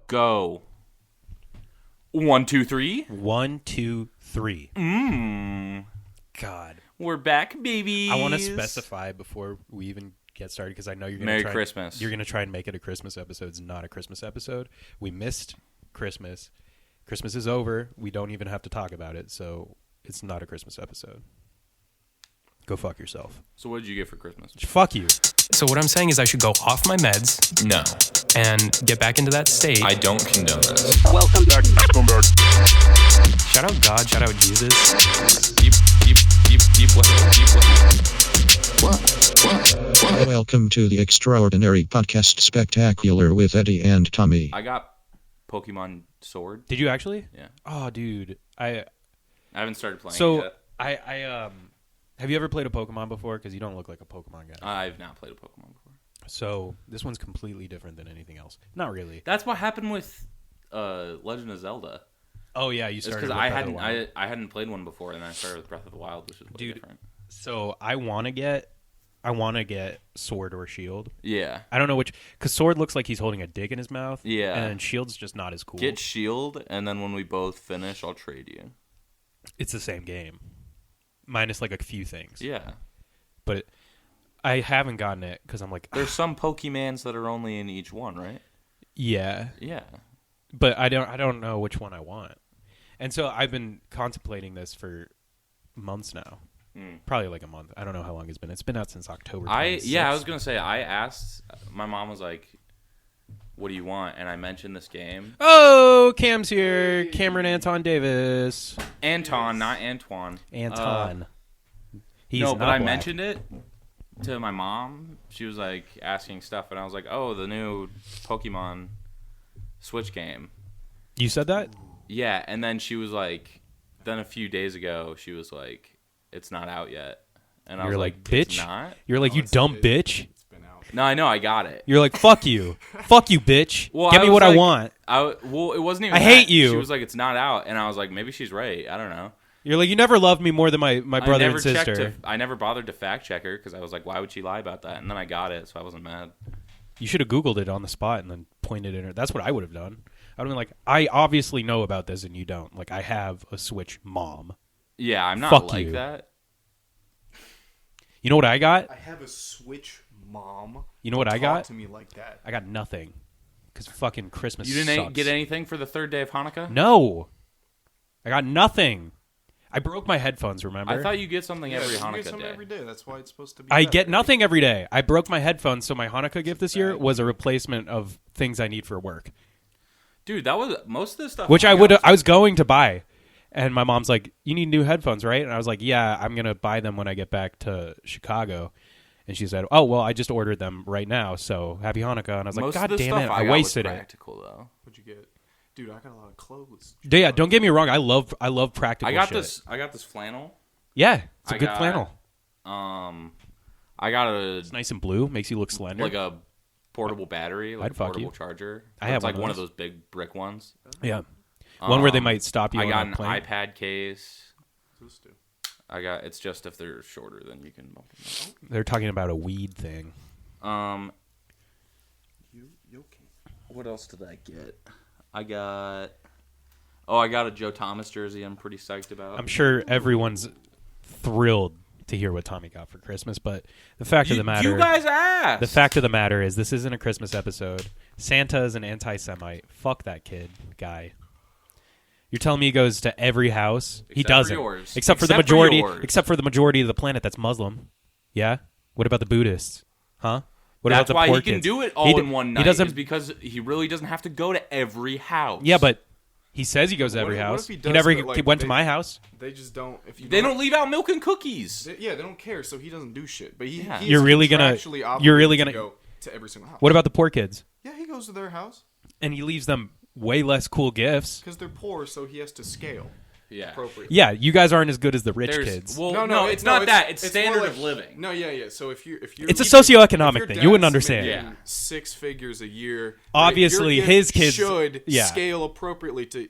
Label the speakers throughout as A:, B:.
A: Go. 1, 2, 3.
B: 1, 2, 3. God.
A: We're back, babies.
B: I want to specify before we even get started because I know you're going to try.
A: Christmas.
B: You're going to try and make it a Christmas episode. It's not a Christmas episode. We missed Christmas. Christmas is over. We don't even have to talk about it, so it's not a Christmas episode. Go fuck yourself.
A: So what did you get for Christmas?
B: Fuck you.
C: So what I'm saying is I should go off my meds.
D: No.
C: And get back into that state.
D: I don't condone this.
E: Welcome back.
C: Shout out God, shout out Jesus.
F: Welcome to the Extraordinary Podcast Spectacular with Eddie and Tommy.
A: I got Pokemon Sword.
B: Did you actually?
A: Yeah.
B: Oh, dude. I
A: haven't started playing
B: So
A: it
B: I have you ever played a Pokemon before? Because you don't look like a Pokemon guy.
A: yet. I've not played a Pokemon before.
B: So this one's completely different than anything else. Not really.
A: That's what happened with Legend of Zelda.
B: Oh yeah, you
A: It's
B: started
A: because
B: with
A: I
B: Breath of the
A: hadn't
B: Wild.
A: I hadn't played one before, and then I started with Breath of the Wild, which is way different.
B: So I want to get Sword or Shield.
A: Yeah.
B: I don't know which, because Sword looks like he's holding a dick in his mouth.
A: Yeah.
B: And Shield's just not as cool.
A: Get Shield, and then when we both finish, I'll trade you.
B: It's the same game, minus like a few things.
A: Yeah.
B: But I haven't gotten it because I'm like,
A: There's some Pokemans that are only in each one, right?
B: yeah.
A: Yeah.
B: But I don't know which one I want. And so I've been contemplating this for months now. Probably like a month. I don't know how long it's been. It's been out since October 26th.
A: I was gonna say I asked. My mom was like, "What do you want?" And I mentioned this game.
B: Oh, Cam's here. Cameron Anton Davis.
A: Anton, not Antoine.
B: Anton. He's
A: no,
B: not
A: but I
B: black.
A: mentioned it to my mom. She was like asking stuff, and I was like, "Oh, the new Pokemon Switch game."
B: You said that?
A: Yeah, and then she was like, then a few days ago, she was like, "It's not out yet," and I
B: You're
A: was
B: like,
A: "It's
B: "Bitch?"
A: not."
B: You're like, you dumb bitch.
A: No, I know, I got it.
B: You're like, fuck you. Fuck you, bitch.
A: Well,
B: Get
A: I
B: me
A: was
B: what I
A: like-
B: want.
A: Well, it wasn't even.
B: I
A: that.
B: hate you.
A: She was like, "It's not out," and I was like, "Maybe she's right. I don't know."
B: You're like, you never loved me more than my brother and
A: checked
B: sister.
A: I never bothered to fact check her because I was like, "Why would she lie about that?" And then I got it, so I wasn't mad.
B: You should have Googled it on the spot and then pointed in her. That's what I would have done. I would have been like, I obviously know about this and you don't. Like, I have a Switch mom.
A: Yeah, I'm not
B: Fuck
A: like
B: you.
A: that.
B: You know what I got?
G: I have a Switch mom.
B: You know what I
G: Talk
B: got?
G: to me like that.
B: I got nothing. Because fucking Christmas
A: You didn't
B: sucks.
A: get anything for the third day of Hanukkah?
B: No. I got nothing. I broke my headphones, remember?
A: I thought you get something every
G: you get
A: Hanukkah
G: something
A: day.
G: every day. That's why it's supposed to be.
B: I
G: better.
B: get nothing every day. I broke my headphones, so my Hanukkah gift this year was a replacement of things I need for work.
A: Dude, that was most of the stuff.
B: Which I was going to buy. And my mom's like, you need new headphones, right? And I was like, yeah, I'm going to buy them when I get back to Chicago. And she said, oh, well, I just ordered them right now, so happy Hanukkah. And I was like,
A: Most
B: God
A: of the
B: damn
A: stuff
B: it, I
A: got
B: wasted
A: was
B: it.
A: practical, though.
G: What'd you get? Dude, I got a lot of clothes.
B: Yeah, don't get me wrong. I love practical
A: I got
B: shit.
A: I got this flannel.
B: Yeah, it's a
A: I
B: good
A: got-
B: flannel.
A: I got
B: It's nice and blue, makes you look slender.
A: like a portable battery, like
B: I'd
A: a
B: fuck
A: portable
B: you.
A: charger.
B: I have
A: It's like
B: one
A: one
B: of
A: of those big brick ones.
B: Yeah. One where they might stop you
A: I
B: on
A: got
B: a
A: an
B: plane.
A: iPad case.
G: Those two.
A: It's just if they're shorter, then you can bump them up.
B: They're talking about a weed thing.
G: You okay?
A: What else did I get? I got a Joe Thomas jersey. I'm pretty psyched about.
B: I'm sure everyone's thrilled to hear what Tommy got for Christmas, but the fact of the matter,
A: You guys asked.
B: the fact of the matter is, this isn't a Christmas episode. Santa is an anti-Semite. Fuck that kid, guy. You're telling me he goes to every house? He
A: Except for
B: doesn't,
A: yours.
B: except for the
A: Except for
B: majority,
A: yours.
B: except for the majority of the planet that's Muslim. Yeah. What about the Buddhists? Huh? What
A: That's
B: about the
A: why
B: poor
A: he can
B: kids?
A: do it all
B: He
A: in one night.
B: He doesn't.
A: Is because he really doesn't have to go to every house.
B: Yeah, but he says he goes to
G: What
B: every
G: if- what
B: house.
G: if he
B: He
G: does,
B: never
G: but, like,
B: went to
G: they-
B: my house.
G: They just don't. If you
A: they don't leave out milk and cookies.
G: They don't care, so he doesn't do shit. But he
A: Yeah.
G: he's
B: You're really gonna-
G: contractually
B: you're really
G: obligated
B: gonna-
G: to go to every single house.
B: What about the poor kids?
G: Yeah, he goes to their house
B: And he leaves them way less cool gifts.
G: because they're poor, so he has to scale
A: Yeah.
G: appropriately.
B: Yeah, you guys aren't as good as the rich
A: There's,
B: kids.
A: Well, no, it's not that. It's
G: more
A: standard
G: like-
A: of living.
G: No, yeah. So if you're
B: It's a socioeconomic thing. You wouldn't understand.
A: Yeah.
G: 6 figures a year.
B: Obviously,
G: your
B: his
G: gift
B: kids-
G: should
B: yeah.
G: scale appropriately to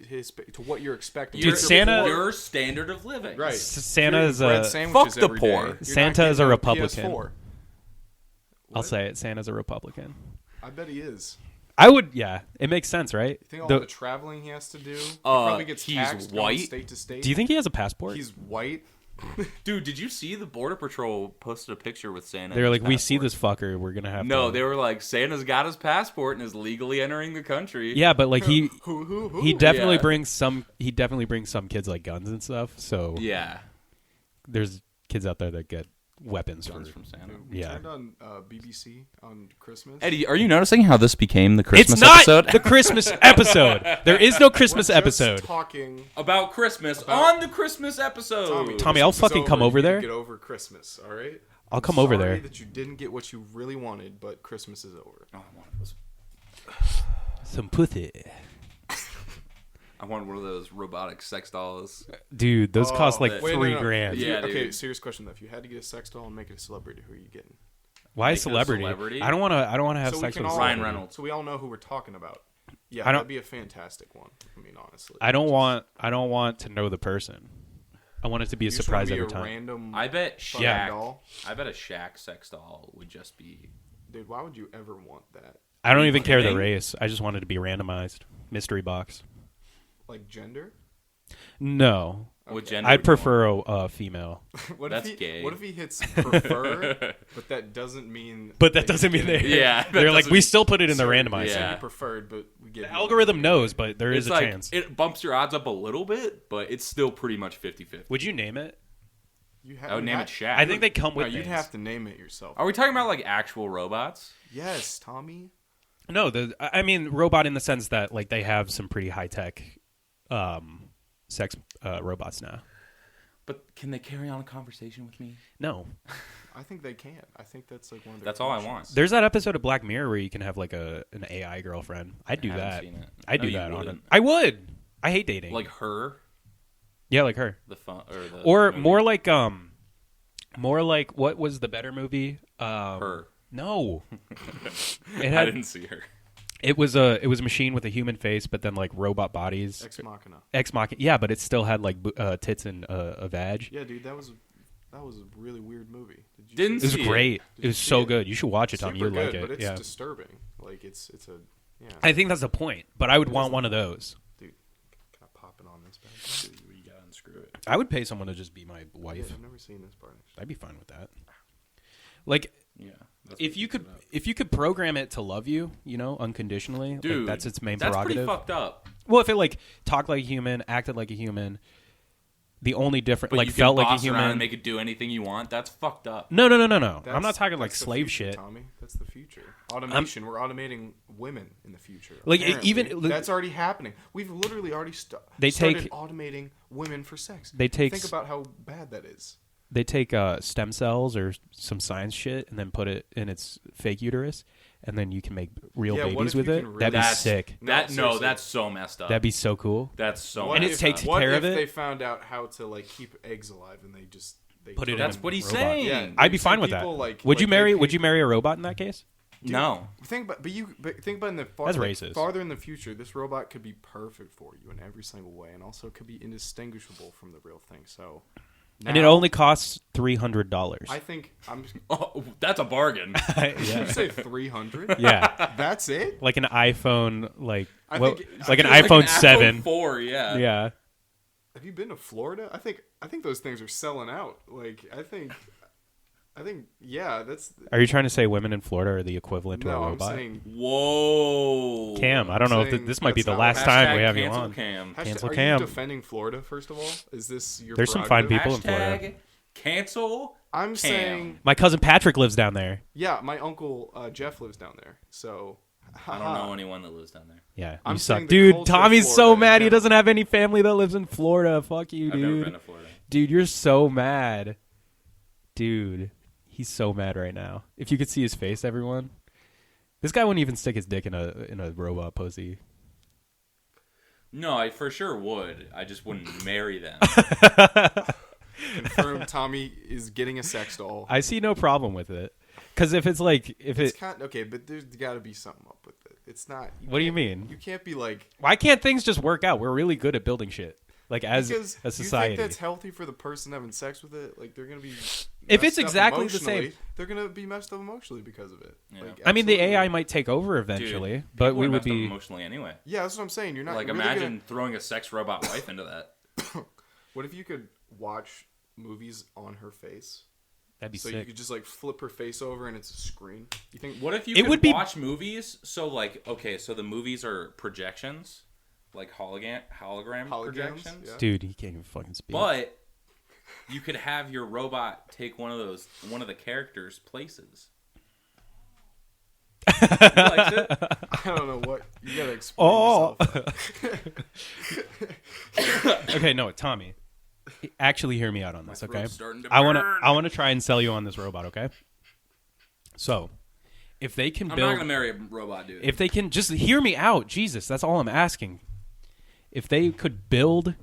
G: what you're expecting.
B: Dude,
G: If you're
B: Santa-
G: poor-
A: Your standard of living.
G: right?
B: Santa
G: You're
B: is
G: eating bread
B: a-
G: sandwiches
A: Fuck the
G: every day.
A: poor.
G: You're not
B: Santa is a
G: getting
B: Republican.
G: PS4.
B: I'll say it. Santa's a Republican.
G: I bet he is.
B: I would. Yeah, it makes sense, right?
G: You think all
B: The-
G: the traveling he has to do? He probably gets
A: he's
G: taxed going
A: white?
G: state to state.
B: do you think he has a passport?
G: he's white?
A: Dude, did you see the Border Patrol posted a picture with Santa?
B: They're
A: and
B: like,
A: his
B: we see
A: passport?
B: this fucker. We're gonna have
A: No,
B: to.
A: they were like, Santa's got his passport and is legally entering the country.
B: Yeah, but like he
G: Who?
B: he definitely
A: Yeah.
B: brings some. He definitely brings some kids like guns and stuff. So
A: Yeah.
B: there's kids out there that get weapons
A: Guns
B: for.
A: from Santa.
G: We
B: Yeah.
G: turned on BBC on Christmas.
A: Eddie, are you noticing how this became the Christmas
B: It's not
A: episode?
B: the Christmas episode. There is no Christmas
G: We're just
B: episode.
G: talking.
A: About Christmas
G: About-
A: on the Christmas episode.
B: Tommy, I'll
G: Christmas
B: fucking
G: is
B: come over
G: You need to
B: there.
G: Get over Christmas, all right?
B: I'll come over
G: Sorry
B: there.
G: that you didn't get what you really wanted, but Christmas is over.
A: Oh, I wanted was-
B: Some pussy,
A: I wanted one of those robotic sex dolls.
B: dude. Those cost like
A: that-
G: Wait, no,
B: $3
G: no.
B: grand.
G: If you-
A: Yeah,
G: okay,
A: dude.
G: serious question though. If you had to get a sex doll and make it a celebrity, who are you getting?
B: Why
A: Make it a
B: celebrity?
A: celebrity?
B: I don't want to. I don't want to have
G: So we
B: sex
G: can
B: with a
G: all-
A: Ryan
B: celebrity.
A: Reynolds.
G: So we all know who we're talking about. Yeah,
B: I don't-
G: that'd be a fantastic one. I mean, honestly.
B: I don't want. I don't want to know the person. I want it to be a
G: You just wanna
B: surprise
G: be
B: every
G: a
B: time.
G: Random
A: I bet
G: fucking
A: Shaq.
G: doll.
A: I bet a Shaq sex doll would just be.
G: Dude, why would you ever want that?
B: I don't even care the
A: kidding?
B: race. I just want it to be randomized. Mystery box.
G: Like gender?
B: No,
A: What gender?
B: I'd
A: would you want?
B: prefer a female.
G: What
A: That's
G: if he,
A: gay.
G: What if he hits prefer, but that doesn't mean.
B: But that doesn't mean they.
A: Yeah, that
B: they're like
A: doesn't-
B: we still put it in the
G: So,
B: randomizer.
G: so
A: Yeah.
G: he preferred, but we get
B: The algorithm knows, but there is
A: It's
B: a
A: like
B: chance.
A: it bumps your odds up a little bit, but it's still pretty much 50-50.
B: Would you name it?
G: You
A: I would name it Shaq.
B: I think they come
G: No,
B: with.
G: you'd
B: things.
G: have to name it yourself.
A: Are we talking about like actual robots?
G: Yes, Tommy.
B: No, I mean robot in the sense that like they have some pretty high tech, sex robots now.
A: But can they carry on a conversation with me?
B: No,
G: I think they can. I think that's like one of their.
A: That's all I
G: functions.
A: want.
B: there's that episode of Black Mirror where you can have like an AI girlfriend. I'd do
A: I haven't
B: that.
A: seen it.
B: I'd
A: No,
B: do
A: you
B: that on it.
A: wouldn't.
B: I would. I hate dating.
A: Like her,
B: yeah, like her.
A: the fun,
B: Or
A: movie?
B: more like what was the better movie?
A: her.
B: No, it
A: I
B: had
A: didn't see her.
B: it was a machine with a human face, but then like robot bodies.
G: Ex Machina.
B: Ex Machina. Yeah, but it still had like tits and a vag.
G: Yeah, dude, that was a really weird movie. Did you
A: Didn't
G: see
B: It was
A: see it.
B: great.
G: Did
B: It was
G: you see
B: so
G: it?
B: good. You should watch it, Tom.
G: Super
B: You'd like
G: good,
B: it.
G: but it's
B: Yeah.
G: disturbing. Like it's a yeah.
B: I think that's the point. But I would want one of those.
G: Dude, can I pop it on this bad?
A: You gotta unscrew it.
B: I would pay someone to just be my
G: Yeah,
B: wife.
G: I've never seen this part. Actually.
B: I'd be fine with that. Like
A: Yeah. that's
B: if
A: what
B: you
A: keeps
B: could
A: it up.
B: if you could program it to love you, you know, unconditionally, like,
A: Dude,
B: that's its main
A: that's
B: prerogative.
A: pretty fucked up.
B: Well, if it like talked like a human, acted like a human, the only different
A: But
B: like
A: you can
B: felt like a
A: boss around
B: human.
A: and make it do anything you want. That's fucked up.
B: No. I'm
G: That's-
B: not talking like
G: that's the
B: slave
G: future,
B: shit.
G: Tommy. That's the future. Automation. We're automating women in the future.
B: Like,
G: Apparently.
B: even-
G: that's already happening. We've literally already
B: They
G: started
B: take-
G: automating women for sex.
B: they take
G: Think about how bad that is.
B: They take stem cells or some science shit and then put it in its fake uterus, and then you can make real
G: Yeah, what
B: babies
G: if
B: with
G: you
B: it.
G: can really-
B: That'd be
A: That's
B: sick.
A: That
G: No,
A: no,
G: seriously.
A: that's so messed up.
B: That'd be so cool.
A: That's so.
G: What
B: And it
A: messed
B: takes
A: up.
G: What
B: care
G: if
B: of it?
G: they found out how to like keep eggs alive and they
B: Put it
G: took
B: in
A: That's
G: them-
A: what he's
B: robot.
A: saying.
G: Yeah.
B: I'd be
G: Some
B: fine with that.
G: people, like-
B: would you
G: like,
B: marry?
G: they
B: Would you marry a robot in that case?
G: Dude,
A: No.
G: Think about, but think about in the
B: That's racist.
G: farther in the future, this robot could be perfect for you in every single way, and also could be indistinguishable from the real thing. So,
B: And it
G: now,
B: only costs $300.
G: I think I'm.
A: Oh, that's a bargain.
G: Did you
B: yeah,
G: say 300?
B: yeah,
G: That's it.
B: like an iPhone, like
G: I
B: well,
G: think-
B: like an
A: Like
B: iPhone
A: an
B: 7.
A: 4, yeah.
B: Yeah,
G: Have you been to Florida? I think those things are selling out. Like I think yeah. That's
B: are you trying to say women in Florida are the equivalent to
G: no.
B: a
G: I'm
B: robot?
G: saying
A: Whoa.
B: Cam, I don't know if
G: saying
B: this might be
G: that's
B: the
G: not
B: last
G: what-
B: time we
A: Hashtag
B: have you
A: cancel
B: on.
A: Cam.
B: Cancel
G: are
B: Cam.
G: you defending Florida? First of all, is this your?
B: There's some fine
G: prerogative?
B: people in Florida.
A: Hashtag cancel.
G: I'm
A: Cam.
G: saying
B: My cousin Patrick lives down there.
G: yeah. My uncle Jeff lives down there, so
A: I don't know anyone that lives down there.
B: Yeah,
G: I'm
B: you
G: saying
B: suck,
G: the
B: dude.
G: culture of
B: Tommy's so
G: Florida in
B: mad he
G: general.
B: doesn't have any family that lives in Florida. Fuck you,
A: I've never
B: dude.
A: been to Florida.
B: Dude, you're so mad. Dude, he's so mad right now. If you could see his face, everyone. This guy wouldn't even stick his dick in a robot pussy.
A: No, I for sure would. I just wouldn't marry them.
G: confirmed Tommy is getting a sex doll.
B: I see no problem with it. Because if it's like, if
G: It's
B: it,
G: kind okay, but there's got to be something up with it. It's not.
B: what do you
G: can't-
B: mean?
G: You can't be like
B: Why can't things just work out? We're really good at building shit. Like as
G: because
B: a society.
G: you think that's healthy for the person having sex with it? Like they're gonna be
B: If it's
G: messed up
B: exactly the
G: emotionally.
B: same-
G: they're gonna be messed up emotionally because of it.
A: Yeah.
G: Like,
B: I mean, the
G: absolutely.
B: AI might take over eventually,
A: Dude,
B: but
A: people
B: we
A: are
B: would
A: messed up
B: be.
A: emotionally anyway.
G: Yeah, that's what I'm saying. You're not
A: Like
G: really
A: imagine throwing a sex robot wife into that.
G: What if you could watch movies on her face?
B: That'd be
G: So you
B: sick.
G: could just like flip her face over and it's a screen. You think
A: What if you
B: It
A: could
B: would be-
A: watch movies? So like, okay, so the movies are projections, like hologram
G: Holograms,
A: projections.
G: yeah.
B: Dude, he can't even fucking speak.
A: But you could have your robot take one of the characters' places. You liked it?
G: I don't know what you gotta explain
B: Oh.
G: yourself.
B: Okay, no, Tommy. Actually, hear me out on this, okay?
A: throat's starting to
B: I want
A: burn.
B: to try and sell you on this robot, okay? So, if they can
A: I'm
B: build,
A: not gonna marry a robot, dude.
B: if they can just hear me out, Jesus, that's all I'm asking. If they could build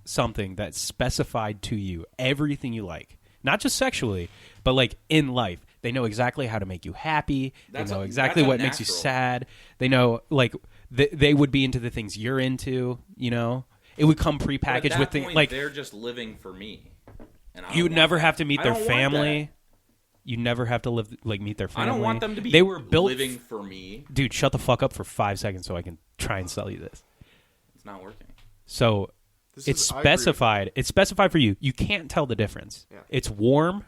B: something that's specified to you, everything you like, not just sexually, but like in life, they know exactly how to make you happy.
A: That's
B: they know
A: a-
B: exactly
A: that's
B: what makes you
A: unnatural.
B: sad. They know like they would be into the things you're into. You know, it would come
A: But at
B: prepackaged
A: that
B: with things
A: point,
B: like
A: they're just living for me. And I
B: you
A: don't
B: would
A: want
B: never
A: that.
B: have to meet
A: I
B: their
A: don't want
B: family.
A: that.
B: You never have to meet their
A: I
B: family.
A: don't want them to be.
B: They were built.
A: living for me.
B: Dude, shut the fuck up for 5 seconds so I can try and sell you this.
A: It's not working.
B: So
G: This
B: it's
G: is- I agree with
B: specified. It's specified for you. You can't tell the difference.
G: Yeah.
B: It's warm,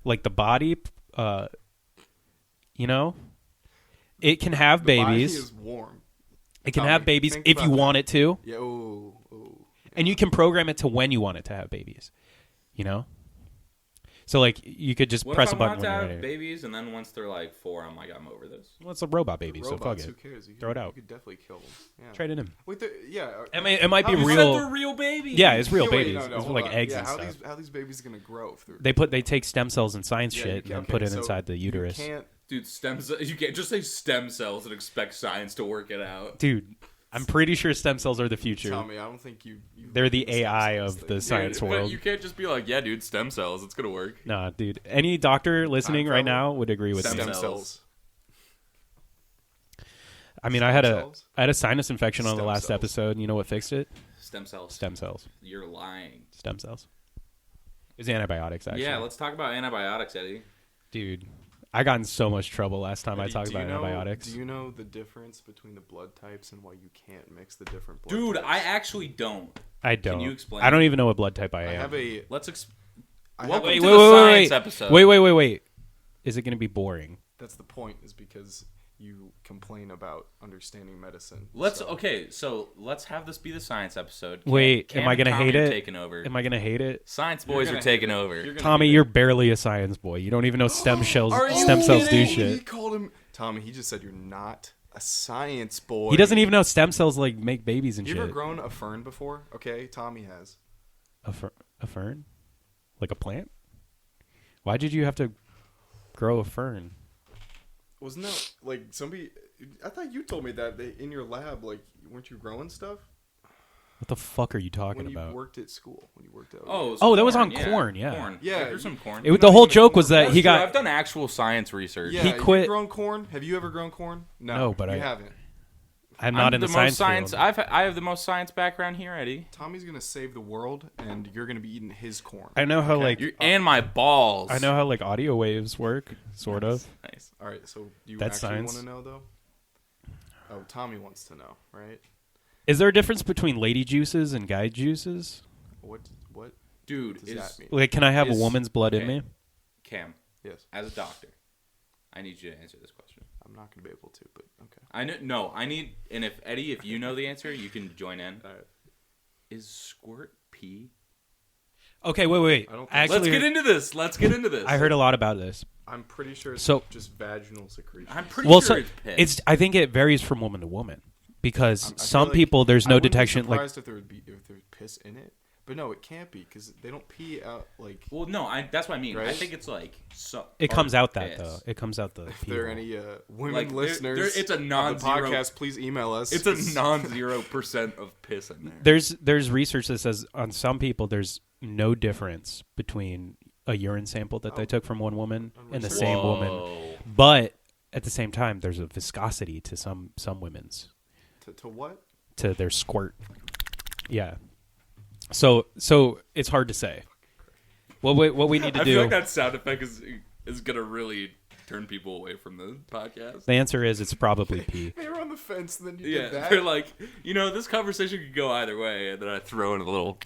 B: like the body. You know, it can have
G: The body
B: babies.
G: is warm.
B: It can
G: Tommy,
B: have babies
G: think
B: if you
G: about
B: want it to,
G: Yeah. Oh.
B: and you can program it to when you want it to have babies. You know, so like you could just
A: What
B: press
A: if
B: a
A: I
B: button
A: want
B: when
A: to
B: you're
A: have
B: ready.
A: babies, and then once they're like 4, I'm like, I'm over this.
B: Well, it's a robot baby, so
G: Robots,
B: fuck
G: who
B: it.
G: cares? You
B: Throw it
G: could-
B: out.
G: You could definitely kill them. Yeah.
B: Trade it in.
G: Wait, yeah.
B: It might be
G: how these-
A: You
B: real.
A: said they're real babies.
B: Yeah, it's real
G: Yeah, wait,
B: babies.
G: no,
B: It's
G: hold
B: like
G: on.
B: eggs
G: yeah,
B: and stuff.
G: how these babies gonna grow through?
B: They take stem cells and science
G: Yeah,
B: shit
G: you
B: and
G: can-
B: then
G: okay,
B: put it
G: so
B: inside the uterus.
G: You can't.
A: Dude, stem cells. You can't just say stem cells and expect science to work it out.
B: Dude, I'm pretty sure stem cells are the future.
G: Tell me, I don't think you
B: They're the
G: stem
B: AI
G: cells
B: of
G: thing.
B: the
A: Dude,
B: science
A: but
B: world.
A: you can't just be like, yeah, dude, stem cells. It's gonna work.
B: Nah, dude. Any doctor listening right now would agree with
A: Stem
B: me.
G: Stem
A: cells.
G: cells.
B: I mean,
G: Stem cells?
B: I had a sinus infection on the
G: Stem
B: last
G: cells.
B: episode. You know what fixed it?
A: Stem cells.
B: Stem cells.
A: You're lying.
B: Stem cells. It was antibiotics, actually.
A: Yeah, let's talk about antibiotics, Eddie.
B: Dude, I got in so much trouble last time I
G: Eddie,
B: talked
G: do you
B: about
G: know-
B: antibiotics.
G: Do you know the difference between the blood types and why you can't mix the different blood
A: Dude,
G: types?
A: I actually don't.
B: I don't.
A: you explain?
B: I don't even know what blood type I
G: I
B: am.
G: have a.
A: Let's
G: I
A: Welcome
G: have
A: to
G: a,
A: the science episode.
B: Wait. Is it going to be boring?
G: That's the point. Is because you complain about understanding medicine.
A: Let's
G: so-
A: so let's have this be the science episode.
B: Wait,
A: Cam
B: am I
A: and
B: going to
A: Tommy
B: hate
A: are
B: it?
A: Taking over.
B: Am I going to hate it?
A: Science
G: You're
A: boys
G: gonna
A: are taking
G: hate it.
A: over.
G: You're gonna
B: Tommy,
G: hate
B: you're
G: it.
B: barely a science boy. You don't even know stem cells.
G: Are you
B: Stem cells do
G: kidding? He
B: shit.
G: called him Tommy. He just said you're not a science boy.
B: He doesn't even know stem cells like make babies and
G: You
B: shit.
G: ever grown a fern before? Okay, Tommy has.
B: A fern? Like a plant? Why did you have to grow a fern?
G: Wasn't that like somebody? I thought you told me that in your lab, like, weren't you growing stuff
B: What the fuck are you talking
G: when you
B: about?
G: worked at school? When you worked at
B: Oh, that was on corn, yeah.
A: Corn.
G: Yeah.
A: There's some corn.
B: The whole joke was that he
A: I've
B: got.
A: done actual science research.
G: yeah,
B: he quit-
G: You grown corn? Have you ever grown corn?
B: No, but
G: you
B: I-
G: haven't.
B: I'm not in the
A: most
B: science field.
A: I have the most science background here, Eddie.
G: Tommy's gonna save the world, and you're gonna be eating his corn.
B: I know how like
A: And my balls.
B: I know how like audio waves work, sort of.
A: Nice.
G: All right, so do you
B: That's
G: actually
B: science.
G: want to know though? Oh, Tommy wants to know, right?
B: Is there a difference between lady juices and guy juices?
G: What
A: Dude,
G: does
A: is
G: that mean?
B: Like, can I have a
A: Is-
B: woman's blood in
A: okay.
B: me?
A: Cam,
G: Yes,
A: as a doctor, I need you to answer this question.
G: I'm not gonna be able to, but okay.
A: I need, and if Eddie, if you know the answer, you can join in.
G: All right.
A: Is squirt pee?
B: Okay, wait.
G: I don't think-
B: Actually,
A: Let's get into this. Let's get into this.
B: I heard a lot about this.
G: I'm pretty sure it's
B: So-
G: just vaginal secretion.
A: I'm pretty
B: Well,
A: sure
B: so
A: it's piss.
B: it's. I think it varies from woman to woman because
G: I feel
B: some
G: like
B: people there's
G: I
B: no
G: wouldn't be
B: detection. Like,
G: surprised if there would be if there's piss in it, but no, it can't be because they don't pee out like.
A: Well, no, that's what I mean. I
G: Right?
A: think it's like
B: it comes out that
A: piss.
B: though. It comes out the.
G: If there are
B: pee hole.
G: any women
A: Like,
G: listeners,
A: it's a
G: of the
A: non-zero
G: podcast, please email us.
A: It's a non-0% of piss in there.
B: There's research that says on some people there's no difference between a urine sample that they took from one woman and the same woman,
A: Whoa.
B: but at the same time there's a viscosity to some women's
G: to what?
B: to their squirt. Yeah, So it's hard to say. What we need to
A: I
B: do.
A: feel like that sound effect is gonna really turn people away from the podcast.
B: The answer is it's probably P.
G: They were on the fence, and then you
A: Yeah,
G: did that.
A: they're like, this conversation could go either way, and then I throw in a little.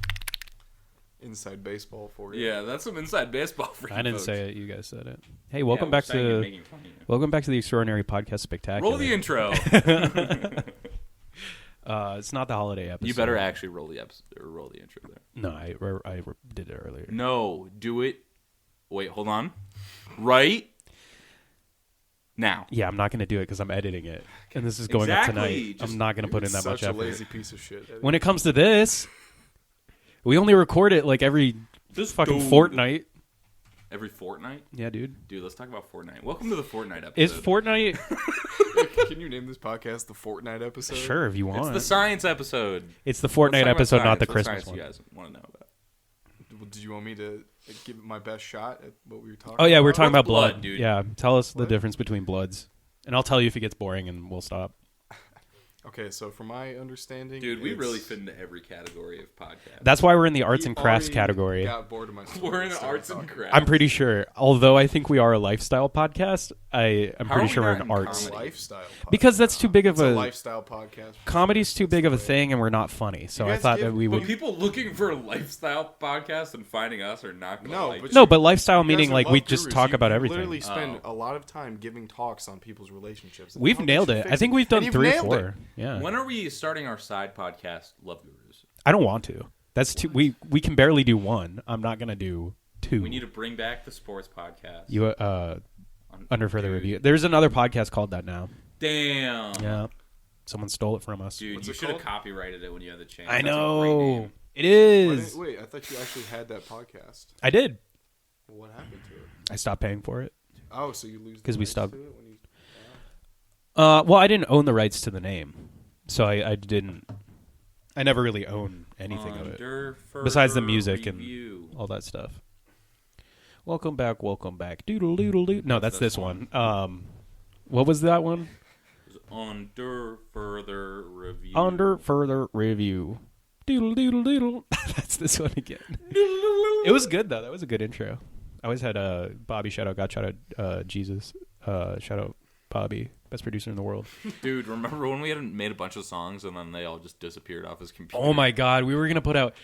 G: Inside baseball for you.
A: Yeah, that's some inside baseball for you.
B: I didn't
A: folks.
B: say it. You guys said it. Hey,
A: Yeah,
B: welcome
A: we're
B: back
A: saying it,
B: to
A: making fun of you.
B: the Extraordinary Podcast Spectacular.
A: Roll the intro.
B: It's not the holiday episode.
A: You better actually roll the episode or roll the intro there.
B: No, I did it earlier.
A: No, do it. Wait, hold on. Right now.
B: Yeah, I'm not going to do it because I'm editing it, and this is going
A: Exactly.
B: up tonight.
A: Just-
B: I'm not going to put in that
G: Such
B: much
G: a
B: effort.
G: lazy piece of shit. Eddie.
B: When it comes to this, we only record it like every fucking
A: dude.
B: fortnight.
A: Every fortnight?
B: Yeah, dude.
A: Dude, let's talk about Fortnite. Welcome to the Fortnite episode.
B: Is Fortnite?
G: Can you name this podcast the Fortnite episode?
B: Sure, if you want.
A: It's the science episode.
B: It's the
A: Let's talk
B: Fortnite
A: about
B: episode, not
A: science.
B: the
A: What
B: Christmas
A: science
B: one.
A: you guys want to know about?
G: Well, did you want me to give it my best shot at what we were talking
B: Oh yeah, we're
G: about?
B: talking about
A: blood,
B: blood,
A: dude?
B: Yeah, tell us the
G: What?
B: difference between bloods, and I'll tell you if it gets boring, and we'll stop.
G: Okay, so from my understanding,
A: Dude, we
G: it's-
A: really fit into every category of podcast.
B: That's why we're in the arts
G: we
B: and crafts
G: already
B: category.
G: Got bored of my story
A: We're in
G: and started
A: arts and
G: talking.
A: crafts.
B: I'm pretty sure, although I think we are a lifestyle podcast, I'm
A: How are
B: pretty
A: we
B: sure we're
A: not
B: in
A: in
B: arts.
A: comedy?
G: Lifestyle podcast.
B: Because that's too big of
G: It's a
B: a
G: lifestyle podcast.
B: comedy's too big of a thing, and we're not funny. So
G: You
B: I
G: guys
B: thought
G: give-
B: that we
A: But
B: would.
A: people looking for a lifestyle podcast and finding us are not going to
G: No,
A: like
G: but
A: it.
B: No, but lifestyle
G: You guys
B: meaning
G: are
B: like
G: love
B: we just
G: gurus.
B: talk
G: You
B: about everything.
G: Literally spend
A: Oh.
G: a lot of time giving talks on people's relationships. and
B: We've
G: how they
B: nailed
G: should
B: it.
G: fix
B: I think we've done
G: And you've
B: 3 or
G: nailed
B: 4.
G: it.
B: Yeah.
A: When are we starting our side podcast, Love Gurus?
B: I don't want to. That's too. We can barely do one. I'm not gonna do 2.
A: We need to bring back the sports podcast.
B: You under further
A: Dude.
B: review. There's another podcast called that now.
A: Damn.
B: Yeah. Someone stole it from us.
A: Dude,
G: What's
A: you
G: it
A: should have
G: called?
A: copyrighted it when you had the chance.
B: I
A: That's a great
B: know.
A: name.
B: It
G: Why
B: is.
G: didn't- Wait, I thought you actually had that podcast.
B: I did.
G: Well, what happened to it?
B: I stopped paying for it.
G: Oh, so you lose the
B: 'Cause we
G: rights
B: stopped-
G: to it when you...
B: Well, I didn't own the rights to the name, so I didn't. I never really own anything of it
A: Under
B: besides the
A: further
B: music
A: review.
B: and all that stuff. Welcome back. Doodle doodle doo. No, that's this one. What was that one?
A: Under further review.
B: Under further review. Doodle doodle doodle. That's this one again. It was good though. That was a good intro. I always had Bobby shout out, God shout out, Jesus shout out Bobby, best producer in the world.
A: Dude, remember when we had made a bunch of songs and then they all just disappeared off his computer?
B: Oh my God, we were gonna put out.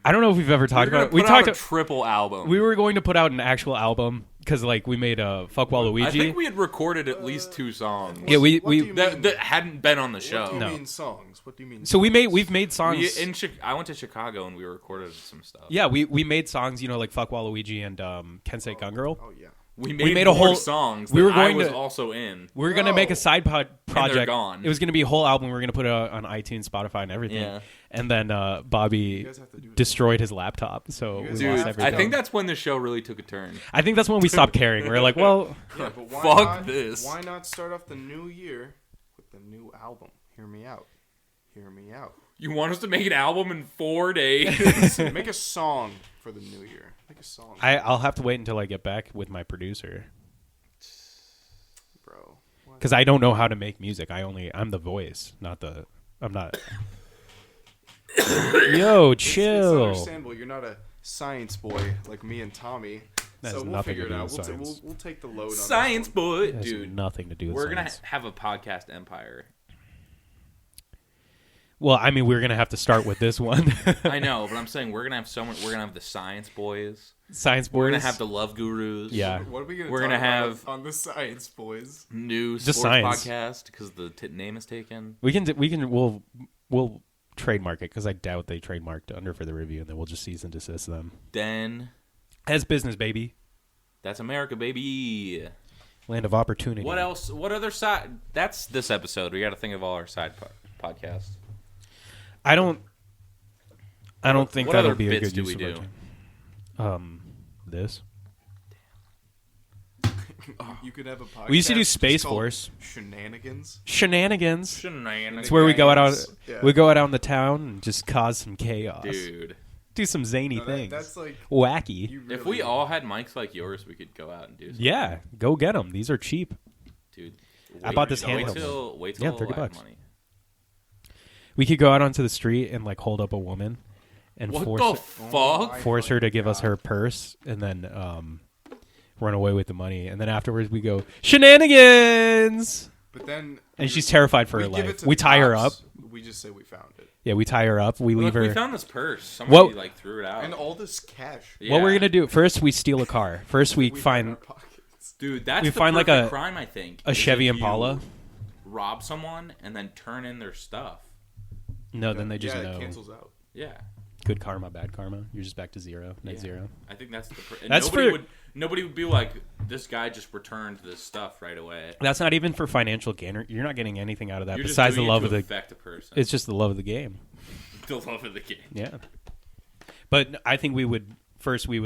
B: I don't know if we've ever talked
A: We were
B: about.
A: gonna
B: We
A: put out
B: talked.
A: a triple album.
B: We were going to put out an actual album because like we made a Fuck Waluigi.
A: I think we had recorded at least 2 songs.
B: Yeah,
G: What do you
A: that,
G: mean?
A: that hadn't been on the
G: What
A: show.
G: do you
B: No.
G: mean songs? What do you mean?
B: So
G: songs?
B: we've made songs.
A: I went to Chicago and we recorded some stuff.
B: Yeah, we made songs, like Fuck Waluigi and Kensei Gun Girl.
G: Oh yeah.
A: We made
B: made a
A: more
B: whole-
A: songs
B: we
A: that
B: were going
A: I was
B: to-
A: also in.
B: We were gonna make a side project.
A: gone.
B: It was gonna be a whole album. We were gonna put it out on iTunes, Spotify, and everything.
A: Yeah.
B: And then Bobby
G: You guys have to do it.
B: destroyed his laptop, so
G: You
B: we
G: guys
B: lost
A: Dude,
G: have to
B: everything.
A: I think that's when the show really took a turn.
B: I think that's when we stopped caring. We were like, well,
G: Yeah, but why
A: Fuck
G: not,
A: this.
G: Why not start off the new year with the new album? Hear me out. Hear me out.
A: You want us to make an album in 4 days?
G: Make a song for the new year. Make a song,
B: I'll have to wait until I get back with my producer
G: bro. What?
B: because I don't know how to make music. I'm the voice, I'm not. Yo,
G: It's
B: chill.
G: understandable. You're not a science boy like me and Tommy.
B: That
G: so
B: has
G: we'll
B: nothing
G: figure
B: to
G: it
B: do
G: out.
B: with
G: We'll,
B: science.
G: we'll take the load on
A: Science
G: this
A: boy.
B: It has
A: Dude,
B: nothing to do with
A: we're going to
B: science.
A: have a podcast empire.
B: Well, I mean, we're gonna have to start with this one.
A: I know, but I'm saying we're going to have someone. We're going to have the science boys.
B: Science boys.
A: We're going to have the love gurus.
B: Yeah.
G: one. What are we gonna
A: We're
G: talk
A: gonna
G: about
A: have-
G: on the science boys?
A: New
B: Just
A: sports
B: science.
A: podcast because the name is taken.
B: We'll trademark it because I doubt they trademarked Under for the Review, and then we'll just cease and desist them.
A: Then
B: As business, baby.
A: that's America, baby.
B: Land of opportunity.
A: What else? What other side? That's this episode. We got to think of all our side podcasts.
B: I don't think
A: what
B: that'll
A: other
B: be a
A: bits
B: good
A: do
B: use
A: we
B: of our
A: do?
B: time. This.
G: You could have a podcast.
B: We used to do
G: just
B: Space
G: called
B: Force.
G: Shenanigans.
B: Shenanigans.
A: Shenanigans.
B: It's where we go out.
G: Yeah.
B: We go out on the town and just cause some chaos.
A: Dude.
B: Do some zany
G: No,
B: things.
G: that's like
B: Wacky.
G: you
A: If
G: really-
A: we all had mics like yours, we could go out and do something.
B: Yeah, go get them. These are cheap.
A: Dude.
B: I bought this
A: wait
B: handheld
A: till
B: Yeah,
A: I have
B: $30.
A: money.
B: We could go out onto the street and like hold up a woman, and
A: What
B: force
A: the
G: Oh
A: fuck?
G: my
B: force her to
G: fucking
B: give us
G: God.
B: her purse, and then run away with the money. And then afterwards we go shenanigans,
G: But then
B: and she's terrified for
G: we
B: her
G: give it
B: life.
G: to
B: We
G: the
B: tie her up.
G: cops. We just say we found it.
B: Yeah, we tie her up. We leave
A: Look,
B: her.
A: we found this purse. Somebody like threw it out.
G: And all this cash.
B: What we're
A: Yeah.
B: gonna do first? We steal a car. First, we
G: We
B: find
G: our pockets.
A: Dude, that's
B: we
A: the
B: find, like,
A: perfect
B: a-
A: crime, I think.
B: a
A: is
B: Chevy
A: if you
B: Impala.
A: rob someone and then turn in their stuff.
B: no. Then they just
G: yeah,
B: know.
G: it cancels out.
A: Yeah.
B: Good karma, bad karma. You're just back to zero, net
A: Yeah.
B: zero.
A: I think that's the. And
B: That's
A: nobody
B: for-
A: nobody would be like, this guy just returned this stuff right away.
B: That's not even for financial gain. You're not getting anything out of that
A: You're just
B: besides the
A: doing it
B: love
A: to
B: of the.
A: affect a person.
B: It's just the love of the game.
A: the love of the game.
B: Yeah. But I think we would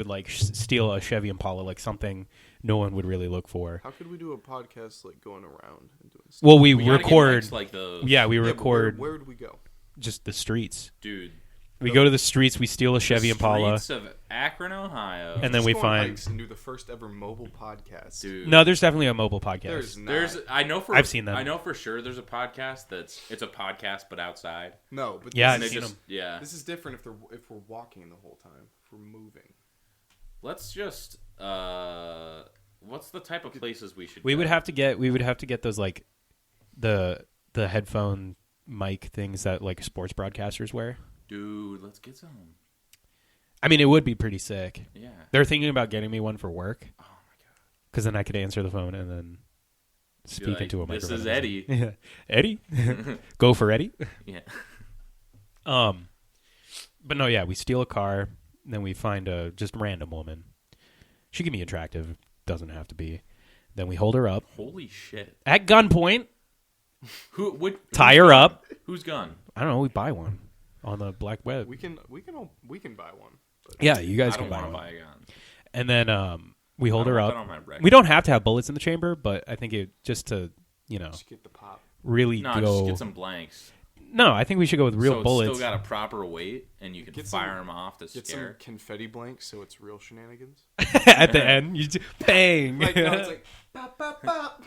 B: like steal a Chevy Impala, like something no one would really look for.
G: How could we do a podcast like going around and doing stuff?
B: Well, we
A: We gotta get
B: record.
A: mics like those.
B: Yeah, we
G: Yeah, but
B: record
G: Where would we go?
B: just the streets.
A: Dude.
B: We go to the streets. We steal a Chevy
A: The
B: Impala.
A: streets of Akron, Ohio.
B: And then we
G: Just go on
B: find-
G: hikes and do the first ever mobile podcast.
A: Dude.
B: No, there's definitely a mobile podcast.
G: There's not.
A: There's I know for
B: I've seen them.
A: I know for sure there's a podcast it's a podcast but outside.
G: no, but
B: Yeah,
A: And
G: this,
A: they
B: I've seen
A: just yeah.
G: this is different if we're walking the whole time. If we're moving.
A: Let's just what's the type of places we should
B: We
A: go?
B: would have to get those like the headphone mic things that like sports broadcasters wear.
A: Dude, let's get some.
B: I mean, it would be pretty sick.
A: Yeah.
B: They're thinking about getting me one for work.
A: Oh my god.
B: Because then I could answer the phone and then speak
A: like,
B: into a
A: "This
B: microphone.
A: is Eddie."
B: Yeah. Eddie? Go for Eddie?
A: Yeah.
B: But no, yeah, we steal a car, then we find a just random woman. She can be attractive, doesn't have to be. Then we hold her up
A: Holy shit.
B: at gunpoint,
A: Who would
B: tie her up.
A: Who's gun?
B: I don't know, we buy one on the black web.
G: We can buy one. But
B: Yeah, you guys
A: I
B: can
A: don't
B: buy
A: want to
B: one.
A: buy a gun.
B: And then we hold
A: I
B: her
A: don't
B: up.
A: want that on my record.
B: We don't have to have bullets in the chamber, but I think it just to,
G: just get the pop.
B: really
A: No,
B: go.
A: just get some blanks.
B: No, I think we should go with real
A: so it's
B: bullets.
A: still got a proper weight, and you can
G: Get
A: fire
G: some-
A: them off to
G: Get some
A: scare.
G: confetti blanks so it's real shenanigans.
B: At the end, you just, bang.
G: Like no, it's like pop pop pop.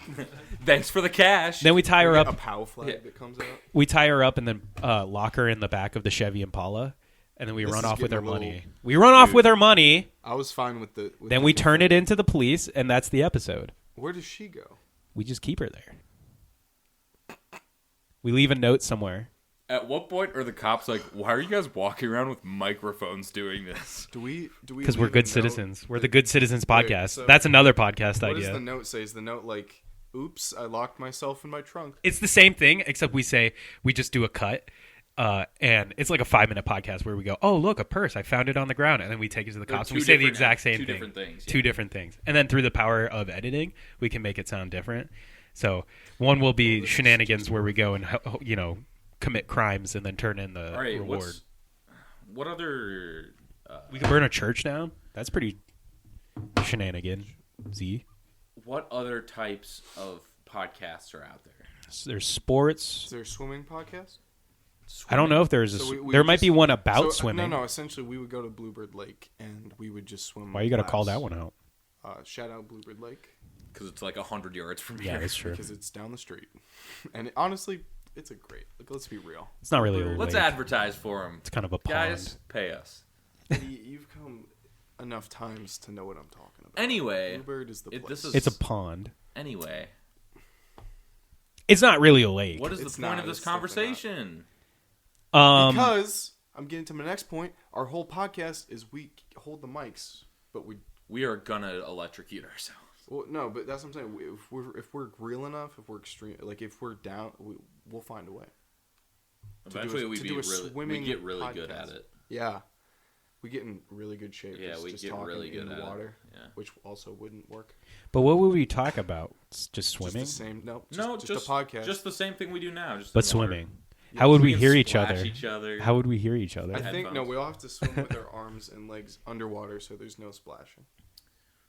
A: Thanks for the cash.
B: Then we tie her
G: We get
B: up.
G: a POW flag
A: Yeah.
G: that comes out.
B: We tie her up and then lock her in the back of the Chevy Impala, and then we
G: This
B: run
G: is
B: off with our
G: getting a little-
B: money. We run off
A: Dude.
B: with our money.
G: I was fine with the.
B: Then we turn it into the police, and that's the episode.
G: Where does she go?
B: We just keep her there. We leave a note somewhere.
A: At what point are the cops like, why are you guys walking around with microphones doing this?
G: Do we?
B: Because we're
G: leave a
B: good
G: note
B: citizens. We're the
G: that-
B: Good Citizens
G: Wait,
B: podcast.
G: so
B: That's another podcast
G: What does
B: idea.
G: the note say? Is the note like, "Oops, I locked myself in my trunk"?
B: It's the same thing, except we say we just do a cut. And it's like a 5-minute podcast where we go, oh, look, a purse. I found it on the ground. And then we take it to the
A: They're
B: cops.
A: two
B: And we say the
A: different-
B: exact same
A: two
B: thing.
A: different things, yeah.
B: Two different things. And then through the power of editing, we can make it sound different. So one will be shenanigans where we go and, commit crimes and then turn in the
A: All right,
B: reward.
A: what other?
B: We could burn a church down. That's pretty shenanigan. Z.
A: What other types of podcasts are out there?
B: There's sports.
G: Is there a swimming podcast?
B: I don't know if there's a.
G: So we
B: there
G: would
B: might
G: just-
B: be one about
G: So,
B: swimming.
G: No. Essentially, we would go to Bluebird Lake and we would just swim.
B: Why you got to call
G: laps.
B: that one out?
G: Shout out Bluebird Lake
A: Because it's like 100 yards from
B: Yeah,
A: here.
B: that's true.
G: because it's down the street, and honestly, it's a great. Like, let's be real.
B: It's not really a
A: Let's
B: lake.
A: advertise for them.
B: It's kind of a pond.
A: Guys, pay us.
G: You've come enough times to know what I'm talking about.
A: Anyway,
G: Bluebird is the place.
A: this is
B: It's a pond.
A: anyway.
B: It's not really a lake.
A: What is
G: It's
A: the point
G: not,
A: of this
G: it's definitely not.
A: conversation?
G: Because I'm getting to my next point. Our whole podcast is we hold the mics, but
A: We are gonna electrocute ourselves.
G: well, no, but that's what I'm saying. If we're real enough, if we're extreme, like if we're down, we'll find a way.
A: Eventually,
G: to do a
A: we
G: swimming
A: get really good
G: podcast.
A: at it.
G: Yeah, we get in really good shape.
A: Yeah,
G: just,
A: we
G: just
A: get
G: talking
A: really good
G: in
A: at
G: the
A: it.
G: water,
A: Yeah.
G: which also wouldn't work.
B: But what would we talk about? Just swimming?
G: Just the same. No, just a podcast.
A: Just the same thing we do now. Just
B: But
A: in water.
B: swimming. How would we
A: can
B: hear each
A: splash
B: other?
A: Each other.
B: How would we hear each other?
G: I think no.
A: headphones.
G: We all have to swim with our arms and legs underwater, so there's no splashing.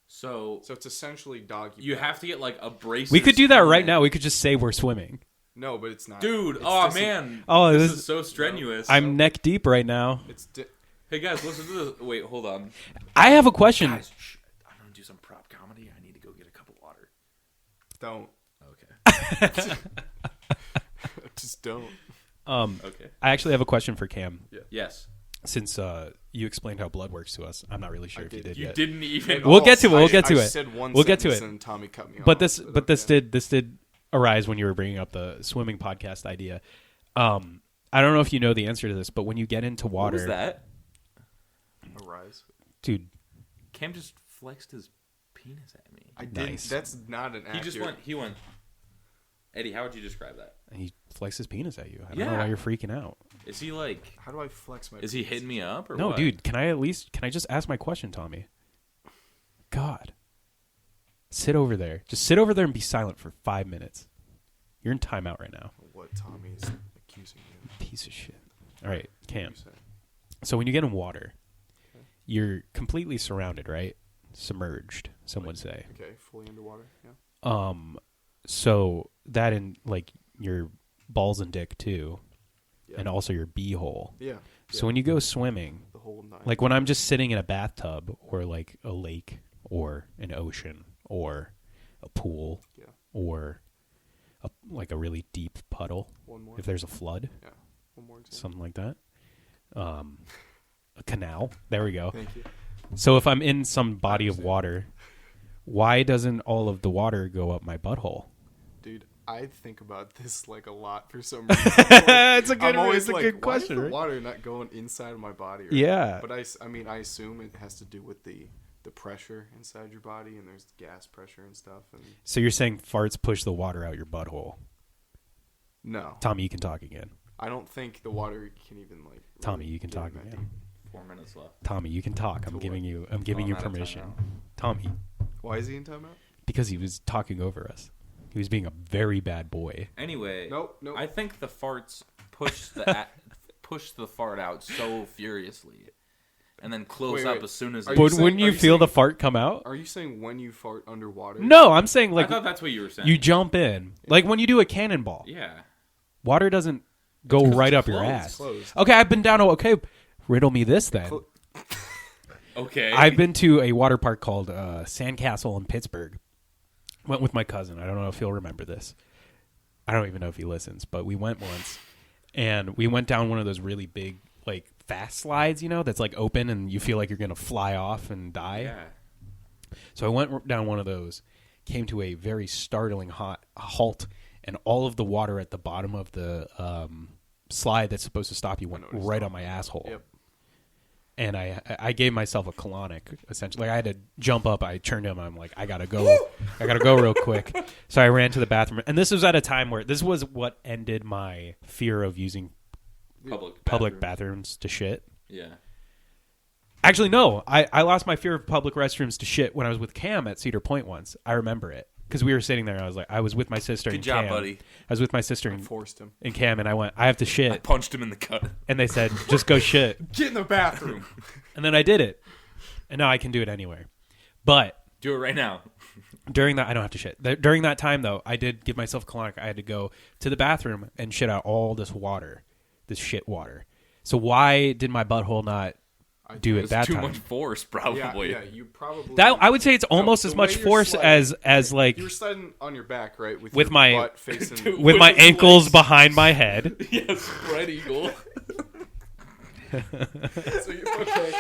A: So
G: So it's essentially doggy.
A: you
G: paddle.
A: have to get like a brace.
B: We could do that right now. We could just say we're swimming.
G: No, but it's not.
A: Dude,
G: It's
A: oh
G: just a-
A: man.
B: Oh,
A: this
B: this-
A: is so strenuous.
B: I'm neck deep right now.
G: It's
A: Hey guys, listen to this. Wait, hold on.
B: I have a question.
A: Guys, shh, I'm gonna do some prop comedy. I need to go get a cup of water.
G: don't.
A: Okay.
G: Just don't.
A: Okay.
B: I actually have a question for Cam.
A: Yes.
B: since you explained how blood works to us, I'm not really sure if you did
A: You
B: yet.
A: didn't even.
B: We'll get to it. We'll
G: I
B: get to it.
G: Said one
B: We'll get to
G: sentence
B: it.
G: And Tommy cut me off.
B: But this did arise when you were bringing up the swimming podcast idea. I don't know if you know the answer to this, but when you get into water,
A: What was that?
G: Arise.
B: dude,
A: Cam just flexed his penis at me.
G: I didn't.
B: Nice.
G: That's not an.
A: He just went. He went. Eddie, how would you describe that?
B: he flexed his penis at you. I don't know
A: Yeah.
B: why you're freaking out.
A: Is he like?
G: How do I flex my?
A: Is he hitting me up or
B: No,
A: what?
B: dude, can I just ask my question, Tommy? God. Sit over there. Just sit over there and be silent for 5 minutes. You're in timeout right now.
G: What Tommy is accusing you?
B: Piece of shit. All right, Cam.
G: You say.
B: So when you get in water, you're completely surrounded, right? Submerged, some would say.
G: Okay, fully underwater. Yeah.
B: So that in like your balls and dick too,
G: Yeah.
B: and also your beehole.
G: Yeah.
B: So when you go swimming,
G: the whole nine.
B: like when I'm just sitting in a bathtub or like a lake or an ocean or a pool
G: Yeah.
B: or like a really deep puddle,
G: One more.
B: if there's a flood,
G: Yeah. One more example.
B: something like that. A canal. There we go.
G: Thank you.
B: So if I'm in some body of water, why doesn't all of the water go up my butthole?
G: Dude, I think about this like a lot for some reason.
B: It's a good,
G: I'm always
B: it's a
G: like,
B: good
G: why
B: question,
G: is the
B: right?
G: water not going inside of my body? Or,
B: Yeah.
G: But I mean, I assume it has to do with the pressure inside your body, and there's gas pressure and stuff. And
B: So you're saying farts push the water out your butthole?
G: no,
B: Tommy, you can talk again.
G: I don't think the water can even like.
B: Tommy,
G: really
B: you can
G: get
B: talk
G: in that
B: again.
G: deep.
A: 4 minutes left.
B: Tommy, you can talk. I'm
G: what?
B: giving you
A: I'm
B: you
A: out of
B: permission.
A: timeout.
B: Tommy,
G: Why is he in timeout?
B: because he was talking over us. He was being a very bad boy.
A: Anyway.
G: Nope.
A: I think the farts push the fart out so furiously, and then close
G: Wait,
A: up
G: wait.
A: as soon as.
G: Are
A: it-
G: you
B: But
G: saying-
B: wouldn't
G: are
B: you
G: you
B: feel the
G: saying-
B: fart come out?
G: Are you saying when you fart underwater?
B: No, I'm saying
A: I
B: like
A: thought that's what you were saying.
B: you jump in. Like when you do a cannonball.
A: Yeah.
B: Water doesn't go right up your
A: closed.
B: ass.
G: Closed.
B: Okay, I've been down. Okay, riddle me this then.
A: Okay.
B: I've been to a water park called Sandcastle in Pittsburgh. Went with my cousin. I don't know if he'll remember this. I don't even know if he listens, but we went once, and we went down one of those really big, like fast slides. You know, that's like open, and you feel like you're gonna fly off and die.
A: Yeah.
B: So I went down one of those, came to a very startling halt, and all of the water at the bottom of the slide that's supposed to stop you went right on my asshole.
G: Yep.
B: And I gave myself a colonic, essentially. Like I had to jump up. I turned to him. I'm like, I gotta go real quick. So I ran to the bathroom. And this was at a time where this was what ended my fear of using public bathrooms to shit.
A: Yeah.
B: Actually, no. I lost my fear of public restrooms to shit when I was with Cam at Cedar Point once. I remember it. Because we were sitting there, and I was with my sister
A: Good
B: and
A: job,
B: Cam.
A: buddy.
B: I was with my sister
G: Forced him.
B: and Cam, and I went, I have to
A: I
B: shit.
A: punched him in the gut.
B: And they said, just go shit.
G: Get in the bathroom.
B: And then I did it. And now I can do it anywhere. But
A: Do it right now.
B: during that, I don't have to shit. During that time, though, I did give myself a colonic. I had to go to the bathroom and shit out all this water, this shit water. So why did my butthole not do it
A: It's
B: that
A: too
B: time?
A: much force, probably.
G: Yeah, you probably.
B: That I would say it's almost
G: the
B: as
G: way
B: much
G: you're
B: force
G: sliding-
B: as like
G: You were sliding on your back, right?
B: With
G: your
B: my-
G: butt facing.
A: Dude.
B: with my
A: with his
B: ankles
A: legs.
B: behind my head.
A: Yes, spread eagle.
G: So okay,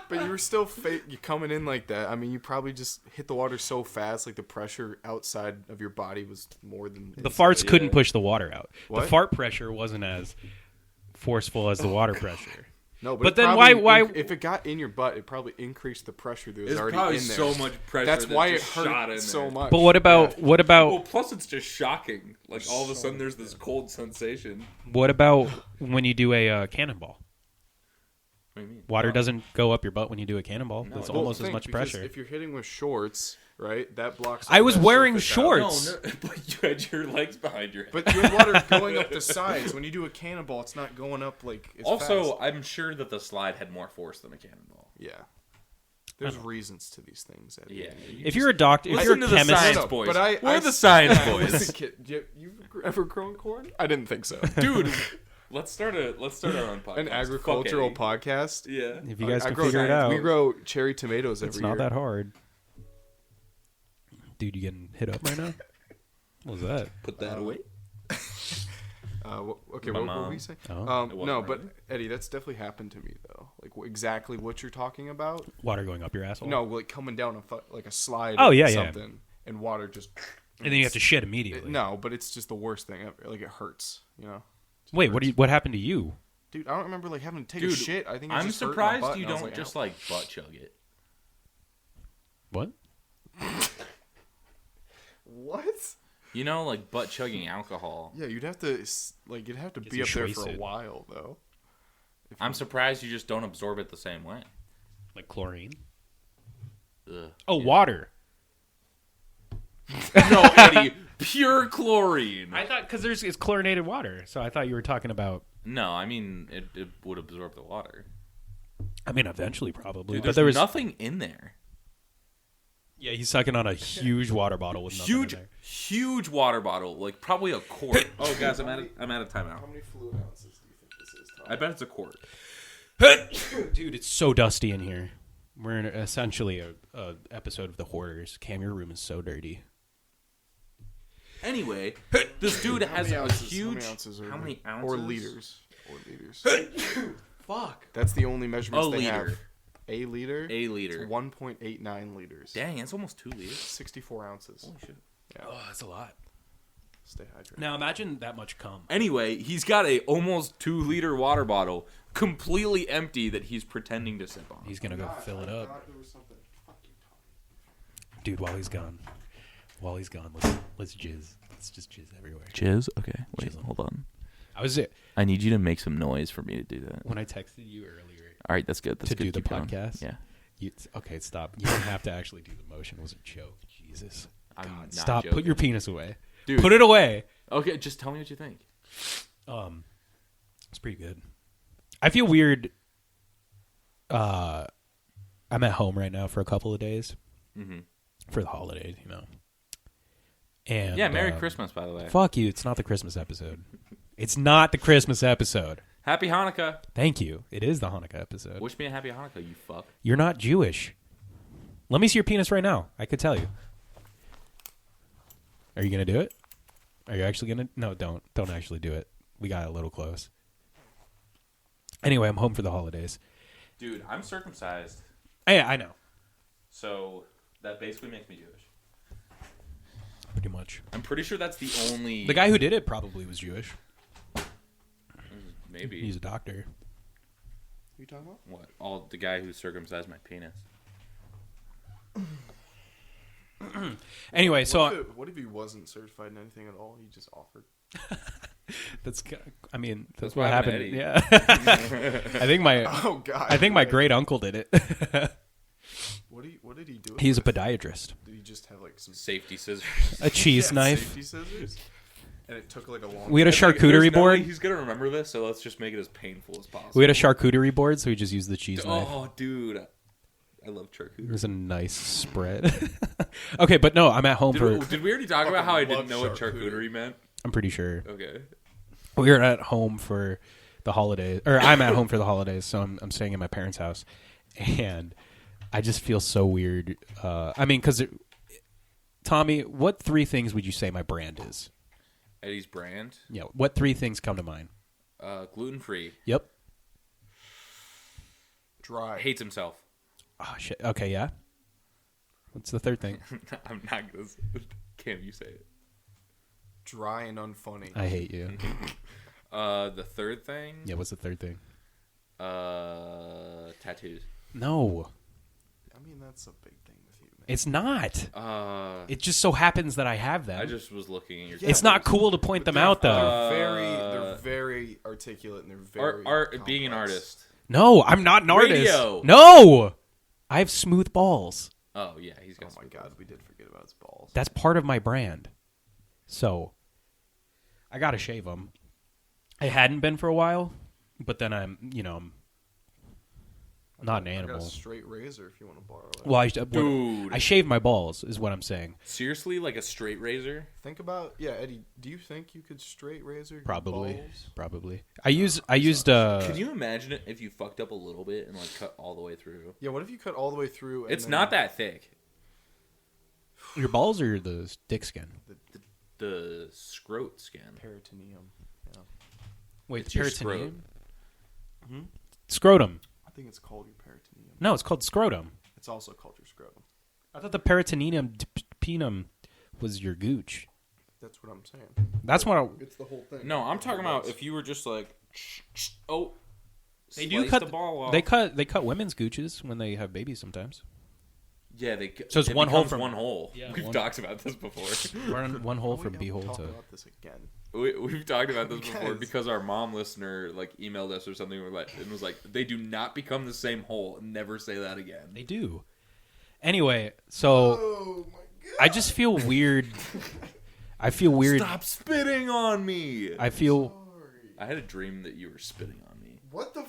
G: but you were still you coming in like that. I mean, you probably just hit the water so fast, like the pressure outside of your body was more than
B: The farts couldn't push the water out.
G: What?
B: The fart pressure wasn't as forceful as the water pressure.
G: No,
B: But
G: it
B: then
G: probably
B: why-
G: if it got in your butt, it probably increased the pressure that was
A: There's
G: already
A: probably
G: in there.
A: so much pressure.
G: That's
A: that
G: why it
A: just shot in
G: hurt so
A: there.
G: much.
B: But what about
G: Yeah.
A: Well, plus it's just shocking. Like all of a sudden, there's this cold sensation.
B: what about when you do a cannonball?
A: What do you mean?
B: Water doesn't go up your butt when you do a cannonball.
A: No,
B: It's
A: it
G: Well,
B: almost as
G: think,
B: much
G: because
B: pressure.
G: If you're hitting with shorts, right, that blocks.
B: I
G: all
B: was
G: that
B: wearing
G: surface out.
B: shorts.
A: No, but you had your legs behind your head.
G: But you have water going up the sides. When you do a cannonball, it's not going up like. As
A: Also,
G: fast.
A: I'm sure that the slide had more force than a cannonball.
G: Yeah. There's reasons to these things. Eddie.
A: Yeah.
B: If you're a doctor, if
A: Listen
B: you're a
A: to the
B: chemist,
A: science
G: No,
A: boys.
G: but I-
A: We're
G: I-
A: the science
G: I was
A: boys.
G: a kid. You ever grown corn? I didn't think so.
A: Dude, let's start our own podcast.
G: An agricultural
A: Fuck Eddie.
G: podcast.
A: Yeah.
B: if you guys
G: I
B: can
G: grow
B: figure it out,
G: We grow cherry tomatoes every
B: it's
G: year.
B: not that hard. Dude, you getting hit up right now? What was that?
A: Put that away.
G: Okay,
A: My
G: what were
A: mom.
G: we saying?
B: Oh.
A: It wasn't
G: No, but
A: really.
G: Eddie, that's definitely happened to me though. exactly what you're talking about.
B: Water going up your asshole.
G: No, like coming down like a slide.
B: Oh,
G: or
B: yeah, yeah.
G: something, and water just.
B: And then you have to shit immediately.
G: No, but it's just the worst thing ever. Like it hurts, you know. Just
B: Wait,
G: hurts.
B: what happened to you?
G: Dude, I don't remember like having to take a
A: Dude,
G: shit. I think it was
A: I'm
G: just hurt my
A: surprised
G: butt,
A: you
G: and I was
A: don't
G: like,
A: just
G: ow.
A: like butt chug it.
B: What?
G: What?
A: You know, like butt chugging alcohol.
G: Yeah, you'd have to like you'd have to
B: Gets
G: be
B: you
G: up there for a
B: wasted.
G: while though.
A: I'm surprised you just don't absorb it the same way.
B: Like chlorine?
A: Ugh.
B: Oh,
A: Yeah.
B: water.
A: No, Eddie, pure chlorine.
B: I thought because it's chlorinated water, so I thought you were talking about.
A: No, I mean it would absorb the water.
B: I mean, eventually, probably.
A: Dude,
B: but
A: there's
B: there was
A: nothing in there.
B: Yeah, he's sucking on a huge water bottle with nothing in there.
A: Huge water bottle, like probably a quart. Oh, guys, I'm out of timeout.
G: How many fluid ounces do you think this is, Tom?
A: I bet it's a quart.
B: Dude, it's so dusty in here. We're in essentially a episode of The Hoarders. Cam, your room is so dirty.
A: Anyway, this dude has a huge.
G: How many ounces?
A: Or
G: Or liters. Or liters.
A: Fuck.
G: That's the only measurements
A: A
G: they
A: liter.
G: have. A liter.
A: A liter.
G: It's 1.89 liters.
A: Dang, that's almost 2 liters.
G: 64 ounces.
A: Holy shit.
G: Yeah.
B: Oh, that's a lot.
G: Stay hydrated.
B: Now imagine that much cum.
A: Anyway, he's got a almost 2-liter water bottle, completely empty, that he's pretending to sip on.
B: He's gonna go fill it up, dude. While he's gone, let's jizz. Let's just jizz everywhere.
A: Jizz? Okay, wait,
B: Jizzle.
A: hold on.
B: I was it
A: I need you to make some noise for me to do that.
B: when I texted you earlier
A: All right, that's good. That's
B: to
A: good.
B: do the
A: Keep going.
B: podcast.
A: Yeah.
B: Okay, stop. You don't have to actually do the motion. It was a joke. Jesus.
A: I'm
B: God,
A: not
B: stop.
A: joking.
B: Put your penis away.
A: Dude.
B: Put it away.
A: Okay, just tell me what you think.
B: It's pretty good. I feel weird. I'm at home right now for a couple of days for the holidays, you know. And
A: Yeah, Merry Christmas, by the way.
B: Fuck you. It's not the Christmas episode. It's not the Christmas episode.
A: Happy Hanukkah.
B: Thank you. It is the Hanukkah episode.
A: Wish me a happy Hanukkah, you fuck.
B: You're not Jewish. Let me see your penis right now. I could tell you. Are you gonna do it? Are you actually gonna? No, don't. Don't actually do it. We got a little close. Anyway, I'm home for the holidays.
A: Dude, I'm circumcised,
B: Yeah, I know.
A: so that basically makes me Jewish.
B: Pretty much.
A: I'm pretty sure that's the only...
B: The guy who did it probably was Jewish.
A: Maybe.
B: He's a doctor.
G: Who you talking about?
A: What? The guy who circumcised my penis.
B: Anyway, so
G: What if he wasn't certified in anything at all? He just offered.
B: that's
A: That's
B: what
A: what
B: happened.
A: happened to
B: Yeah.
G: Oh God.
B: I think my great uncle did it.
G: What did he do?
B: He's a
G: with?
B: podiatrist.
G: Did he just have like some
A: Safety scissors.
B: A cheese
G: Yeah,
B: knife.
G: safety scissors? And it took like a long.
B: We had a
A: There's
B: charcuterie
A: no way
B: board.
A: he's going to remember this, so let's just make it as painful as possible.
B: We had a charcuterie board, so we just used the cheese knife.
A: Oh, dude. I love
B: It
A: charcuterie.
B: was a nice spread. Okay, but no, I'm at home for.
A: Did we already talk about how I didn't
G: love
A: know what
G: charcuterie.
A: charcuterie meant?
B: I'm pretty sure
A: Okay.
B: we're at home for the holidays, or I'm at home for the holidays, so I'm staying at my parents' house, and I just feel so weird. Because Tommy, what 3 things would you say my brand is?
A: Eddie's brand.
B: Yeah, what 3 things come to mind?
A: Gluten-free.
B: Yep.
G: Dry.
A: Hates himself.
B: Oh shit. Okay, yeah. What's the 3rd thing?
A: I'm not going to... Cam, you say it.
G: Dry and unfunny.
B: I hate you.
A: The 3rd thing?
B: Yeah, what's the 3rd thing?
A: Tattoos.
B: No,
G: I mean, that's a big thing with you, man.
B: it's not.
A: I
B: It just so happens that I have them.
A: just was looking at your...
B: It's not cool to point them out, though.
G: They're very articulate and they're very
A: Art being an
G: complex.
A: artist.
B: No, I'm not an artist.
A: Radio.
B: No, I have smooth balls.
A: Oh, yeah, he's got
G: Oh my God, we did forget about his balls.
B: That's part of my brand. So, I gotta shave them. I hadn't been for a while, but then I'm not an
G: I got
B: animal.
G: a straight razor if you want to borrow it.
B: Well,
A: Dude.
B: I shave my balls, is what I'm saying.
A: Seriously? Like a straight razor?
G: Think about Eddie. Do you think you could straight razor your
B: Probably,
G: balls?
B: probably. I used.
A: Can you imagine it if you fucked up a little bit and like cut all the way through?
G: Yeah. What if you cut all the way through? And
A: It's
G: then
A: not that thick.
B: your balls or the dick skin?
A: The scrot skin.
G: peritoneum. Yeah.
B: Wait,
A: It's your
B: peritoneum?
A: scrot.
B: Scrotum.
G: think it's called your peritoneum.
B: No, it's called scrotum.
G: It's also called your scrotum.
B: I thought the peritoneum penum was your gooch.
G: That's what I'm saying.
B: That's what
G: It's the whole thing.
A: No, I'm talking about if you were just like,
B: they do
A: slice
B: cut
A: the ball off.
B: They cut women's gooches when they have babies sometimes.
A: Yeah,
B: So it's
A: it
B: one hole
A: becomes
B: from-
A: one hole.
B: Yeah,
A: we've
B: one-
A: talked about this before.
B: One hole from
G: We don't
B: beehole
G: talk
B: to.
G: about this again.
A: We've talked about this before
G: Guys.
A: because our mom listener like emailed us or something and was like, they do not become the same hole. Never say that again.
B: They do. Anyway, so
G: Oh my god!
B: I just feel weird. I feel weird.
A: Stop spitting on me.
B: I feel.
A: I had a dream that you were spitting on me.
G: What the?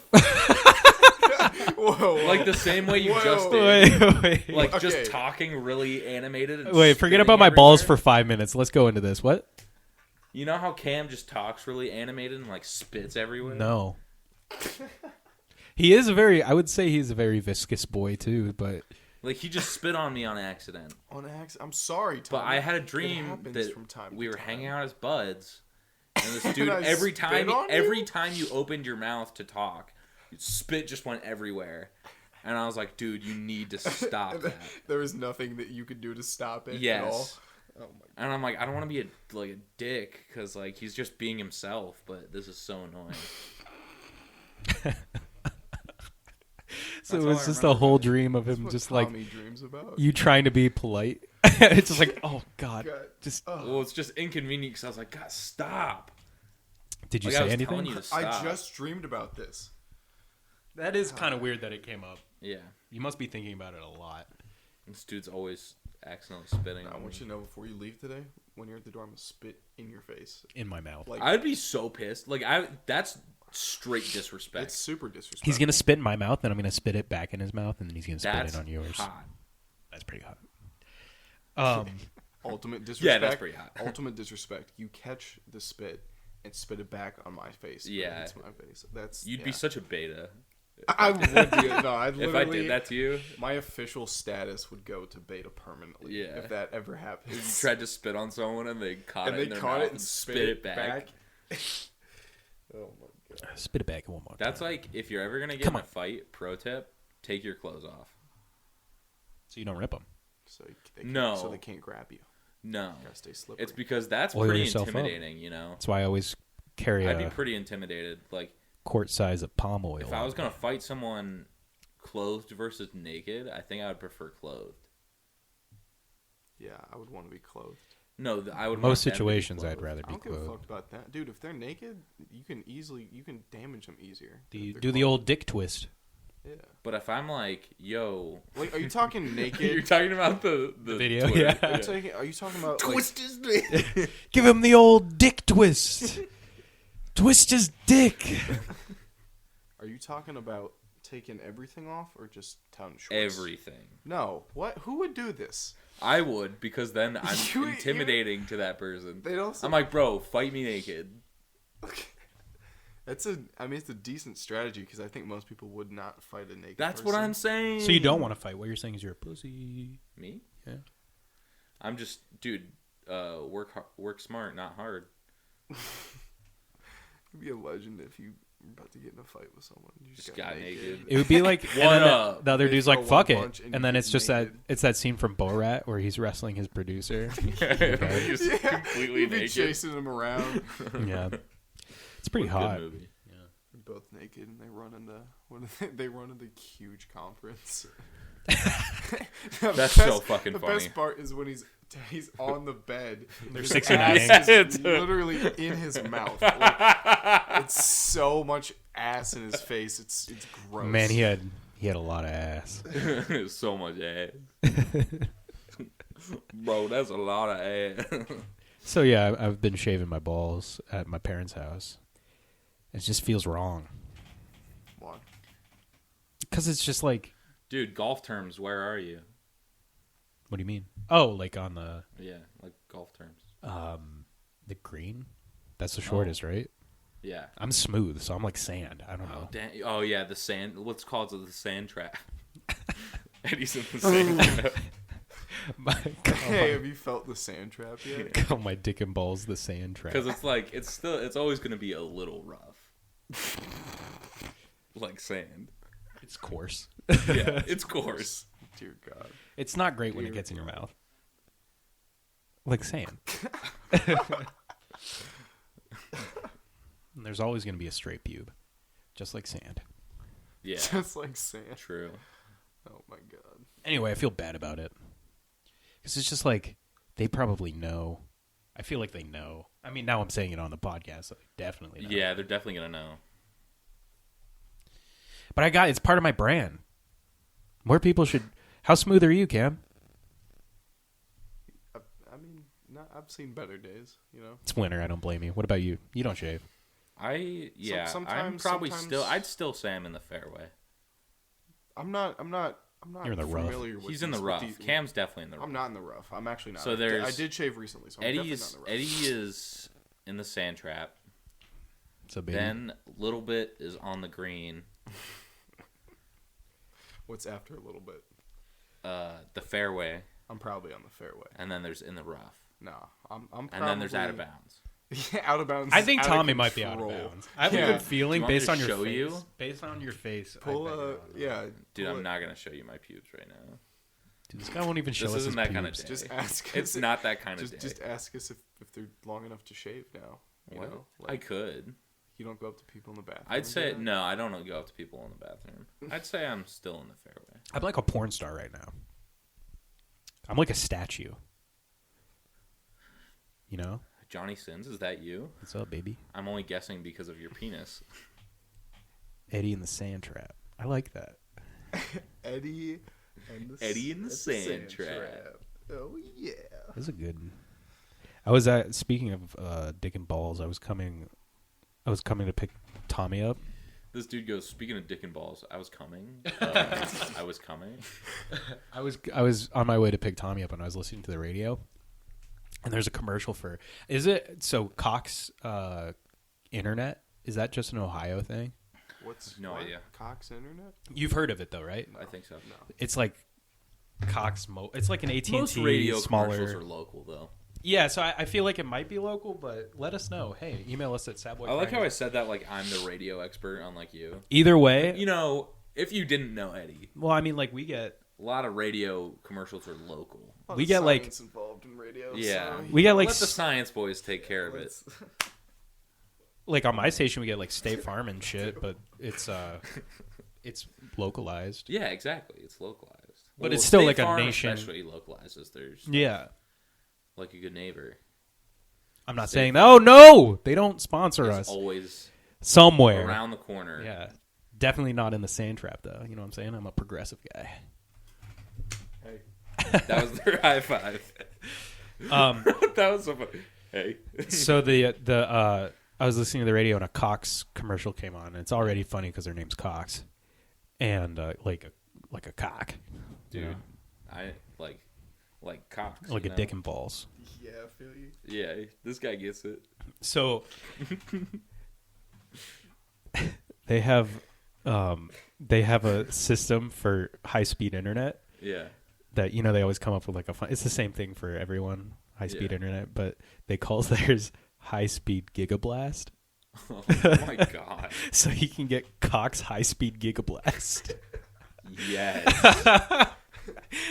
G: Whoa!
A: Like the same way you
G: Whoa.
A: just did.
B: Wait.
A: Like
G: Okay.
A: just talking really animated. And
B: Wait, forget
A: spitting
B: about my balls
A: everywhere.
B: for 5 minutes. Let's go into this. What?
A: You know how Cam just talks really animated and like spits everywhere?
B: No. He is I would say he's a very viscous boy too, but
A: Like he just spit on me on accident.
G: On accident. I'm sorry, Tom.
A: But I had a
G: It
A: dream
G: happens
A: that
G: from time to
A: we were
G: time.
A: hanging out as buds, and this dude
G: I
A: every
G: spit
A: time
G: on you?
A: you opened your mouth to talk, spit just went everywhere, and I was like, dude, you need to stop that.
G: There was nothing that you could do to stop it at all.
A: Yes.
G: Oh my god.
A: And I'm like, I don't want to be a dick because like he's just being himself, but this is so annoying.
B: so
A: That's
B: it
A: all
B: was
A: I
B: just a
A: remember.
B: whole dream of him
G: What
B: just like
G: Tommy dreams about.
B: you trying to be polite. It's just like, oh god,
G: God.
B: just
A: Well, it's just inconvenient because I was like, God, stop.
B: did you
A: Like, I
B: say
A: was
B: anything?
A: telling you to stop.
G: I just dreamed about this.
B: That is kind of weird that it came up.
A: Yeah,
B: You must be thinking about it a lot.
A: this dude's always accidentally spitting.
G: I
A: on
G: want
A: me.
G: you to know before you leave today, when you're at the door, I'm gonna spit in your face.
B: In my mouth.
G: Like
A: I'd be so pissed. Like that's straight disrespect.
G: it's super disrespectful.
B: He's gonna spit in my mouth, then I'm gonna spit it back in his mouth, and then he's gonna spit
A: That's
B: it on yours.
A: hot.
B: That's pretty hot.
G: Ultimate disrespect.
A: Yeah, that's pretty hot.
G: Ultimate disrespect. You catch the spit and spit it back on my face.
A: Yeah.
G: It's my face. That's
A: You'd
G: yeah.
A: be such a beta.
G: I would do it. No, I'd
A: If
G: literally.
A: I did that to you,
G: my official status would go to beta permanently.
A: Yeah.
G: If that ever
A: if you
G: happens.
A: tried to spit on someone and they caught
G: and
A: it
G: they
A: in their
G: caught
A: mouth
G: it and
A: spit it back.
G: Oh my god.
B: Spit it back one more
A: That's
B: time.
A: like if you're ever gonna get
B: Come
A: in a
B: on.
A: fight. Pro tip: take your clothes off.
B: So you don't rip them.
G: So they can't,
A: No.
G: So they can't grab you.
A: No,
G: Gotta stay slippery.
A: it's because that's
B: Oil
A: pretty
B: yourself up.
A: intimidating. You know,
B: That's why I always carry
A: I'd be
B: a
A: pretty intimidated. Like
B: quart size of palm oil.
A: if I was gonna fight someone clothed versus naked, I think I would prefer clothed.
G: Yeah, I would want to be clothed.
A: No, I would.
B: Most
A: want them to be
B: situations, I'd
A: clothed.
B: rather
G: I
B: be
G: don't give a
B: clothed.
G: fuck about that, dude. If they're naked, you can damage them easier.
B: Do
G: than
B: you
G: if they're
B: do the
G: clothed.
B: old dick twist?
G: Yeah.
A: But if I'm like, yo,
G: Like, are you talking
A: you're
G: naked?
A: talking about the
B: video,
A: Twitter.
B: yeah.
G: Are you talking about
A: Twist his dick.
B: Give him the old dick twist. Twist his dick.
G: Are you talking about taking everything off or just town shorts?
A: Everything.
G: No. What? Who would do this?
A: I would because then I'm
G: You-
A: intimidating to that person.
G: They don't.
A: I'm like, bro, fight me naked.
G: It's a decent strategy because I think most people would not fight a naked.
A: That's what
G: person.
A: I'm saying.
B: So you don't want to fight. What you're saying is you're a pussy.
A: me?
B: Yeah.
A: I'm just, dude. Work smart, not hard.
G: You'd be a legend if you were about to get in a fight with someone. You
A: Just got naked.
B: It would be like and
A: What
B: then
A: up?
B: the other
G: They
B: dude's
G: throw
B: like,
G: one
B: "Fuck it,"
G: punch and
B: and
G: you
B: then
G: get
B: it's just
G: naked.
B: that scene from Borat where he's wrestling his producer.
A: He's completely
G: You'd be
A: naked.
G: chasing him around.
B: Yeah, it's pretty
A: What a good
B: hot.
A: movie.
G: They're both naked and they run into they run into huge conference.
A: That's so fucking
G: the
A: funny.
G: best part is when he's on the bed. His
B: 69.
G: ass is literally in his mouth. Like, it's so much ass in his face. It's gross.
B: Man, he had a lot of ass.
A: So much ass. Bro, that's a lot of ass.
B: So yeah, I've been shaving my balls at my parents' house. It just feels wrong
G: Why?
B: because it's just like,
A: Dude, golf terms, where are you?
B: what do you mean? Oh, like on the
A: Yeah, like golf terms.
B: the green. That's the shortest, right?
A: Yeah.
B: I'm smooth, so I'm like sand. I don't know.
A: Damn. Oh, yeah, the sand. What's called the sand trap. Eddie's in the sand trap.
G: Hey, have you felt the sand trap yet?
B: Call my dick and balls the sand trap.
A: Because it's like, it's always going to be a little rough. Like sand.
B: It's coarse.
A: Yeah, it's coarse.
G: Dear God.
B: It's not great when it gets in your mouth. Like sand. There's always going to be a straight pube, just like sand.
A: Yeah,
G: Just like sand.
A: true.
G: Oh my God.
B: Anyway, I feel bad about it. Because it's just like, they probably know. I feel like they know. I mean, now I'm saying it on the podcast, so they definitely know.
A: Yeah, they're definitely gonna know.
B: But it's part of my brand. More people should. How smooth are you, Cam?
G: I mean, I've seen better days, you know?
B: It's winter. I don't blame you. What about you? You don't shave.
A: I'm
G: sometimes-
A: probably still. I'd still say I'm in the fairway.
G: I'm not
B: You're in the rough.
G: familiar with
A: He's in the
G: these-
A: rough.
G: with these-
A: Cam's definitely in the rough.
G: I'm not in the rough. I'm actually not.
A: So
G: I did shave recently, so I'm definitely not in the rough.
A: Eddie is in the sand trap.
B: So baby.
A: Then little bit is on the green.
G: What's after a little bit?
A: The fairway,
G: I'm probably on the fairway.
A: and then there's in the rough,
G: No, I'm probably...
A: and then there's out of bounds.
G: Yeah, out of bounds.
B: I think
G: is out of
B: Tommy might be out of
G: control.
B: bounds. I have a
G: Yeah.
B: good feeling
A: Do you want me
B: based
A: to
B: on your
A: show
B: face.
A: you?
B: Based on your face.
G: Pull
B: I bet you're out of bounds.
G: yeah.
A: Dude,
G: pull
A: I'm
G: it.
A: not gonna show you my pubes right now.
B: Dude, this guy won't even show
A: This
B: us
A: isn't
B: his
A: that kind of
B: pubes.
A: day.
G: Just ask
A: It's
G: us.
A: not that kind of day.
G: Just ask us if they're long enough to shave now. You
A: What?
G: know,
A: I could.
G: you don't go up to people in the bathroom.
A: I'd
G: and
A: say
G: do that?
A: no. I don't go up to people in the bathroom. I'd say I'm still in the fairway.
B: I'm like a porn star right now. I'm like a statue. You know?
A: Johnny Sins, is that you?
B: What's up, baby?
A: I'm only guessing because of your penis.
B: Eddie in the sand trap. I like that.
G: Eddie and the
A: Eddie in the sand trap.
G: Oh yeah.
B: That's a good. I was speaking of dick and balls. I was coming to pick Tommy up.
A: This dude goes, speaking of dick and balls, I was coming. I was coming.
B: I was on my way to pick Tommy up, and I was listening to the radio, and there's a commercial for. Is it so Cox Internet? Is that just an Ohio thing?
G: What's
A: No
G: what?
A: idea.
G: Cox Internet?
B: You've heard of it though, right?
A: I think so.
G: No.
B: It's like Cox. It's like an AT&T
A: Most radio
B: smaller.
A: commercials are local, though.
B: Yeah, so I feel like it might be local, but let us know. Hey, email us at Sadboy.
A: I like how I said that like I'm the radio expert, unlike you.
B: Either way,
A: You know, if you didn't know Eddie,
B: well, I mean, like we get
A: a lot of radio commercials are local.
G: A lot
B: We
G: of
B: get, like-
G: science involved in radio.
A: Yeah.
G: so
B: we get like
A: Let the science boys take care of it.
B: like on my station we get like State Farm and shit, but it's localized.
A: Yeah, exactly. It's localized.
B: But it's still
A: State
B: like a
A: Farm
B: nation-
A: especially localizes theirs.
B: Yeah,
A: Like a good neighbor.
B: I'm not saying. Oh no, they don't sponsor
A: It's
B: us.
A: always
B: Somewhere
A: around the corner.
B: Yeah, definitely not in the sand trap though. You know what I'm saying? I'm a progressive guy.
A: That was their high five. That was so funny. Hey.
B: So I was listening to the radio and a Cox commercial came on, and it's already funny because their name's Cox, and like a cock,
A: Dude,
B: you know?
A: I like cocks.
B: like
A: you
B: a
A: know?
B: dick and balls.
G: Yeah, I feel you.
A: Yeah, this guy gets it.
B: So they have a system for high speed internet
A: Yeah.
B: that they always come up with like a fun. It's the same thing for everyone, high speed
A: Yeah.
B: internet, but they call theirs high speed gigablast.
A: Oh my god.
B: So you can get Cox high speed gigablast.
A: Yes.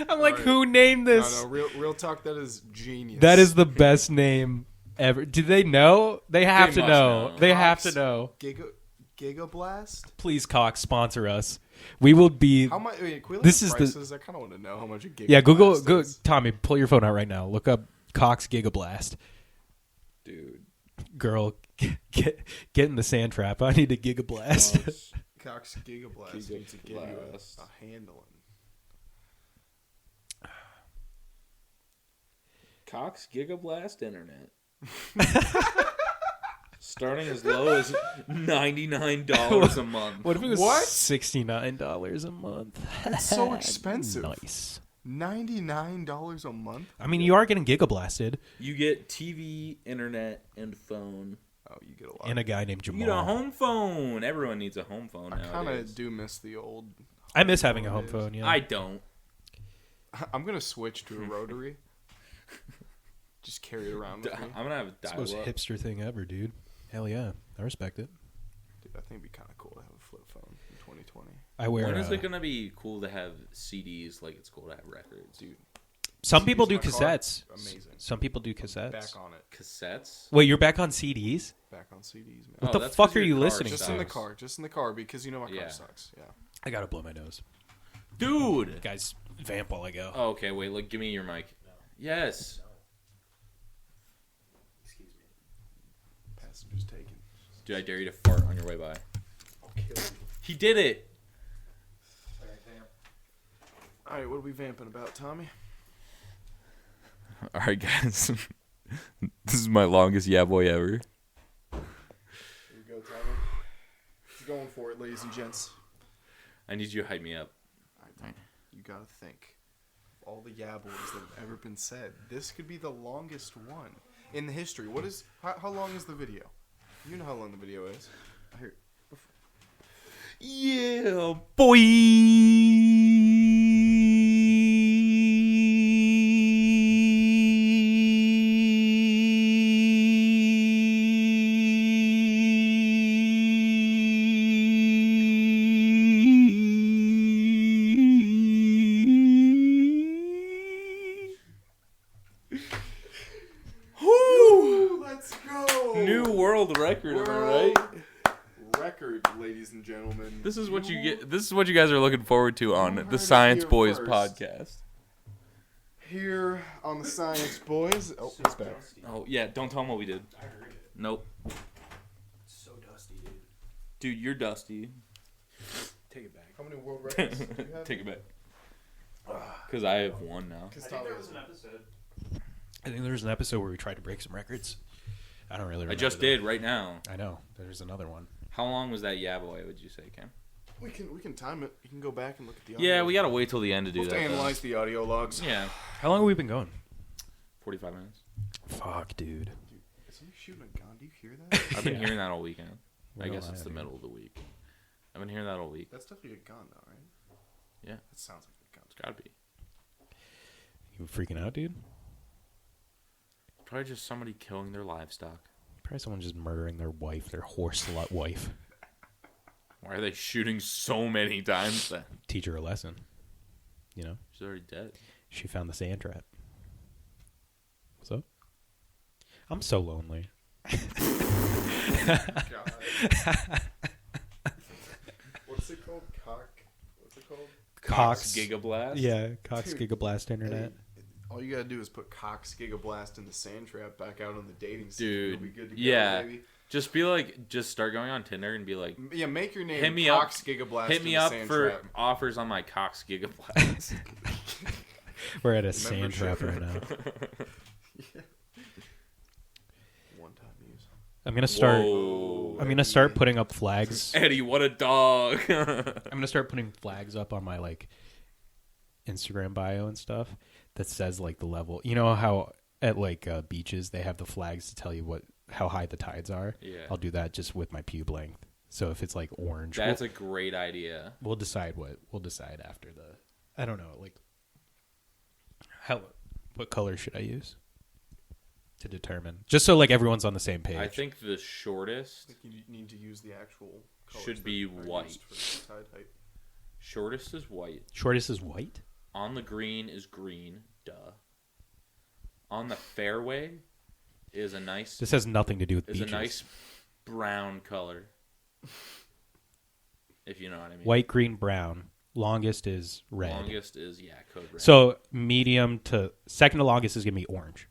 B: I'm like,
G: Alright.
B: who named this?
G: No, real talk. That is genius.
B: That is the best name ever. Do they know? They have
A: They
B: to
A: must
B: know.
A: know.
B: They have to
G: Cox
B: know.
G: Gigablast.
B: Please, Cox, sponsor us. We will be.
G: How much? Wait, can we look
B: This
G: at
B: is the-
G: prices? I kind of want to know how much a gigablast
B: Yeah, Google.
G: is.
B: Tommy, pull your phone out right now. Look up Cox Gigablast.
A: Dude.
B: Girl, get in the sand trap. I need a Gigablast.
G: Cox Gigablast needs to give you
A: Gigablast.
G: a handling.
A: Cox Gigablast Internet. Starting as low as $99 a month.
B: What if it was
G: What?
B: $69 a month?
G: It's so expensive.
B: Nice.
G: $99 a month.
B: I mean, you are getting Gigablasted.
A: You get TV, internet, and phone.
G: Oh, you get a lot.
B: And a guy named
A: You
B: Jamal.
A: get a home phone. Everyone needs a home phone
G: I kind
A: nowadays.
G: of do miss the old.
B: I miss having a home
G: days.
B: phone. Yeah.
A: I don't.
G: I'm gonna switch to a rotary. Just carry it around with me.
A: I'm gonna have a
B: It's the most
A: dial-up.
B: hipster thing ever, dude. Hell yeah, I respect it.
G: Dude, I think it'd be kind of cool to have a flip phone in 2020.
B: I wear.
A: When is it gonna be cool to have CDs like it's cool to have records?
G: Dude,
B: Some people do
G: CDs in my car,
B: cassettes.
G: amazing.
B: Some people do cassettes.
G: Back on it.
A: Cassettes?
B: Wait, you're back on CDs?
G: Back on CDs, man.
B: What the
A: that's
B: fuck
A: 'cause
B: are
A: your
B: you
A: car
B: listening
G: Just
B: to?
G: in the
A: sucks.
G: car. Just in the car because you know my car
A: Yeah.
G: sucks. Yeah.
B: I gotta blow my nose.
A: Dude!
B: Guys, vamp while I go.
A: Oh, okay, wait, look, give me your mic. Yes.
G: Passengers taken.
A: Dude, I dare you to fart on your way by.
G: I'll kill you.
A: He did it!
G: All right, what are we vamping about, Tommy?
A: Alright, guys. This is my longest yeah boy ever.
G: Here we go, Tommy. He's going for it, ladies and gents.
A: I need you to hype me up.
G: You gotta think of all the yeah boys that have ever been said. This could be the longest one in the history. What is? How long is the video? You know how long the video is. I hear.
A: Yeah, boy!
G: Let's go.
A: New world record, am I right?
G: Record, ladies and gentlemen.
A: This is what you get. This is what you guys are looking forward to on
G: heard
A: the
G: it
A: Science
G: here
A: Boys
G: first.
A: podcast.
G: Here on the Science Boys. Oh, it's back.
A: Oh yeah, don't tell them what we did.
B: I heard it.
A: Nope.
B: So dusty, dude.
A: Dude, you're dusty.
B: Take it back.
G: How many world records do you have?
A: Take it back. Because I have one now.
G: Because Tommy has
B: an episode. I think there was an episode where we tried to break some records. I don't really remember.
A: I just
B: though.
A: did right now.
B: I know. There's another one.
A: How long was that yeah boy, would you say, Cam?
G: We can time it. You can go back and look at the audio.
A: Yeah, we gotta wait till the end to do
G: We'll
A: that.
G: have to
A: though.
G: analyze the audio logs.
A: Yeah,
B: How long have we been going?
A: 45 minutes.
B: Fuck, dude.
G: Is somebody shooting a gun? Do you hear that?
A: I've been
B: Yeah.
A: hearing that all weekend. I
B: Well,
A: guess
B: I
A: it's the
B: haven't.
A: middle of the week. I've been hearing that all week.
G: That's definitely a gun, though, right?
A: Yeah.
G: That sounds like a gun.
A: It's gotta be.
B: You freaking out, dude?
A: Probably just somebody killing their livestock.
B: Probably someone just murdering their wife, their horse slut wife.
A: Why are they shooting so many times then?
B: Teach her a lesson. You know?
A: She's already dead.
B: She found the sand trap. What's up? I'm so lonely.
G: What's it called? What's it called?
B: Cox.
A: Gigablast?
B: Yeah, Cox
G: Dude,
B: Gigablast Internet.
G: All you gotta do is put Cox Gigablast in the sand trap back out on the dating scene.
A: Dude,
G: You'll be good to go,
A: yeah.
G: baby.
A: Just be like, just start going on Tinder and be like,
G: Yeah, make your name
A: hit me
G: Cox
A: up,
G: Gigablast
A: hit
G: in
A: me
G: the
A: up
G: sand
A: for
G: trap.
A: offers on my Cox Gigablast.
B: We're at a sand
G: Membership.
B: trap right now.
G: One-time use.
B: I'm gonna start.
A: Whoa.
B: I'm gonna start putting up flags.
A: Eddie, what a dog.
B: I'm gonna start putting flags up on my like Instagram bio and stuff that says like the level. You know how at like beaches they have the flags to tell you how high the tides are.
A: Yeah.
B: I'll do that just with my pube length. So if it's like orange,
A: That's a great idea.
B: we'll decide after the. I don't know, like what color should I use to determine? Just so like everyone's on the same page.
A: I think the
G: I
A: shortest,
G: think you need to use the actual colors
A: Should
G: that
A: be
G: are
A: white.
G: used for tide height.
A: shortest is white.
B: shortest is white.
A: On the green is green. Duh. On the fairway is a nice
B: This has nothing to do with
A: is
B: beaches.
A: a nice brown color. If you know what I mean.
B: White, green, brown. Longest is red.
A: Longest is code red.
B: So medium to second to longest is gonna be orange.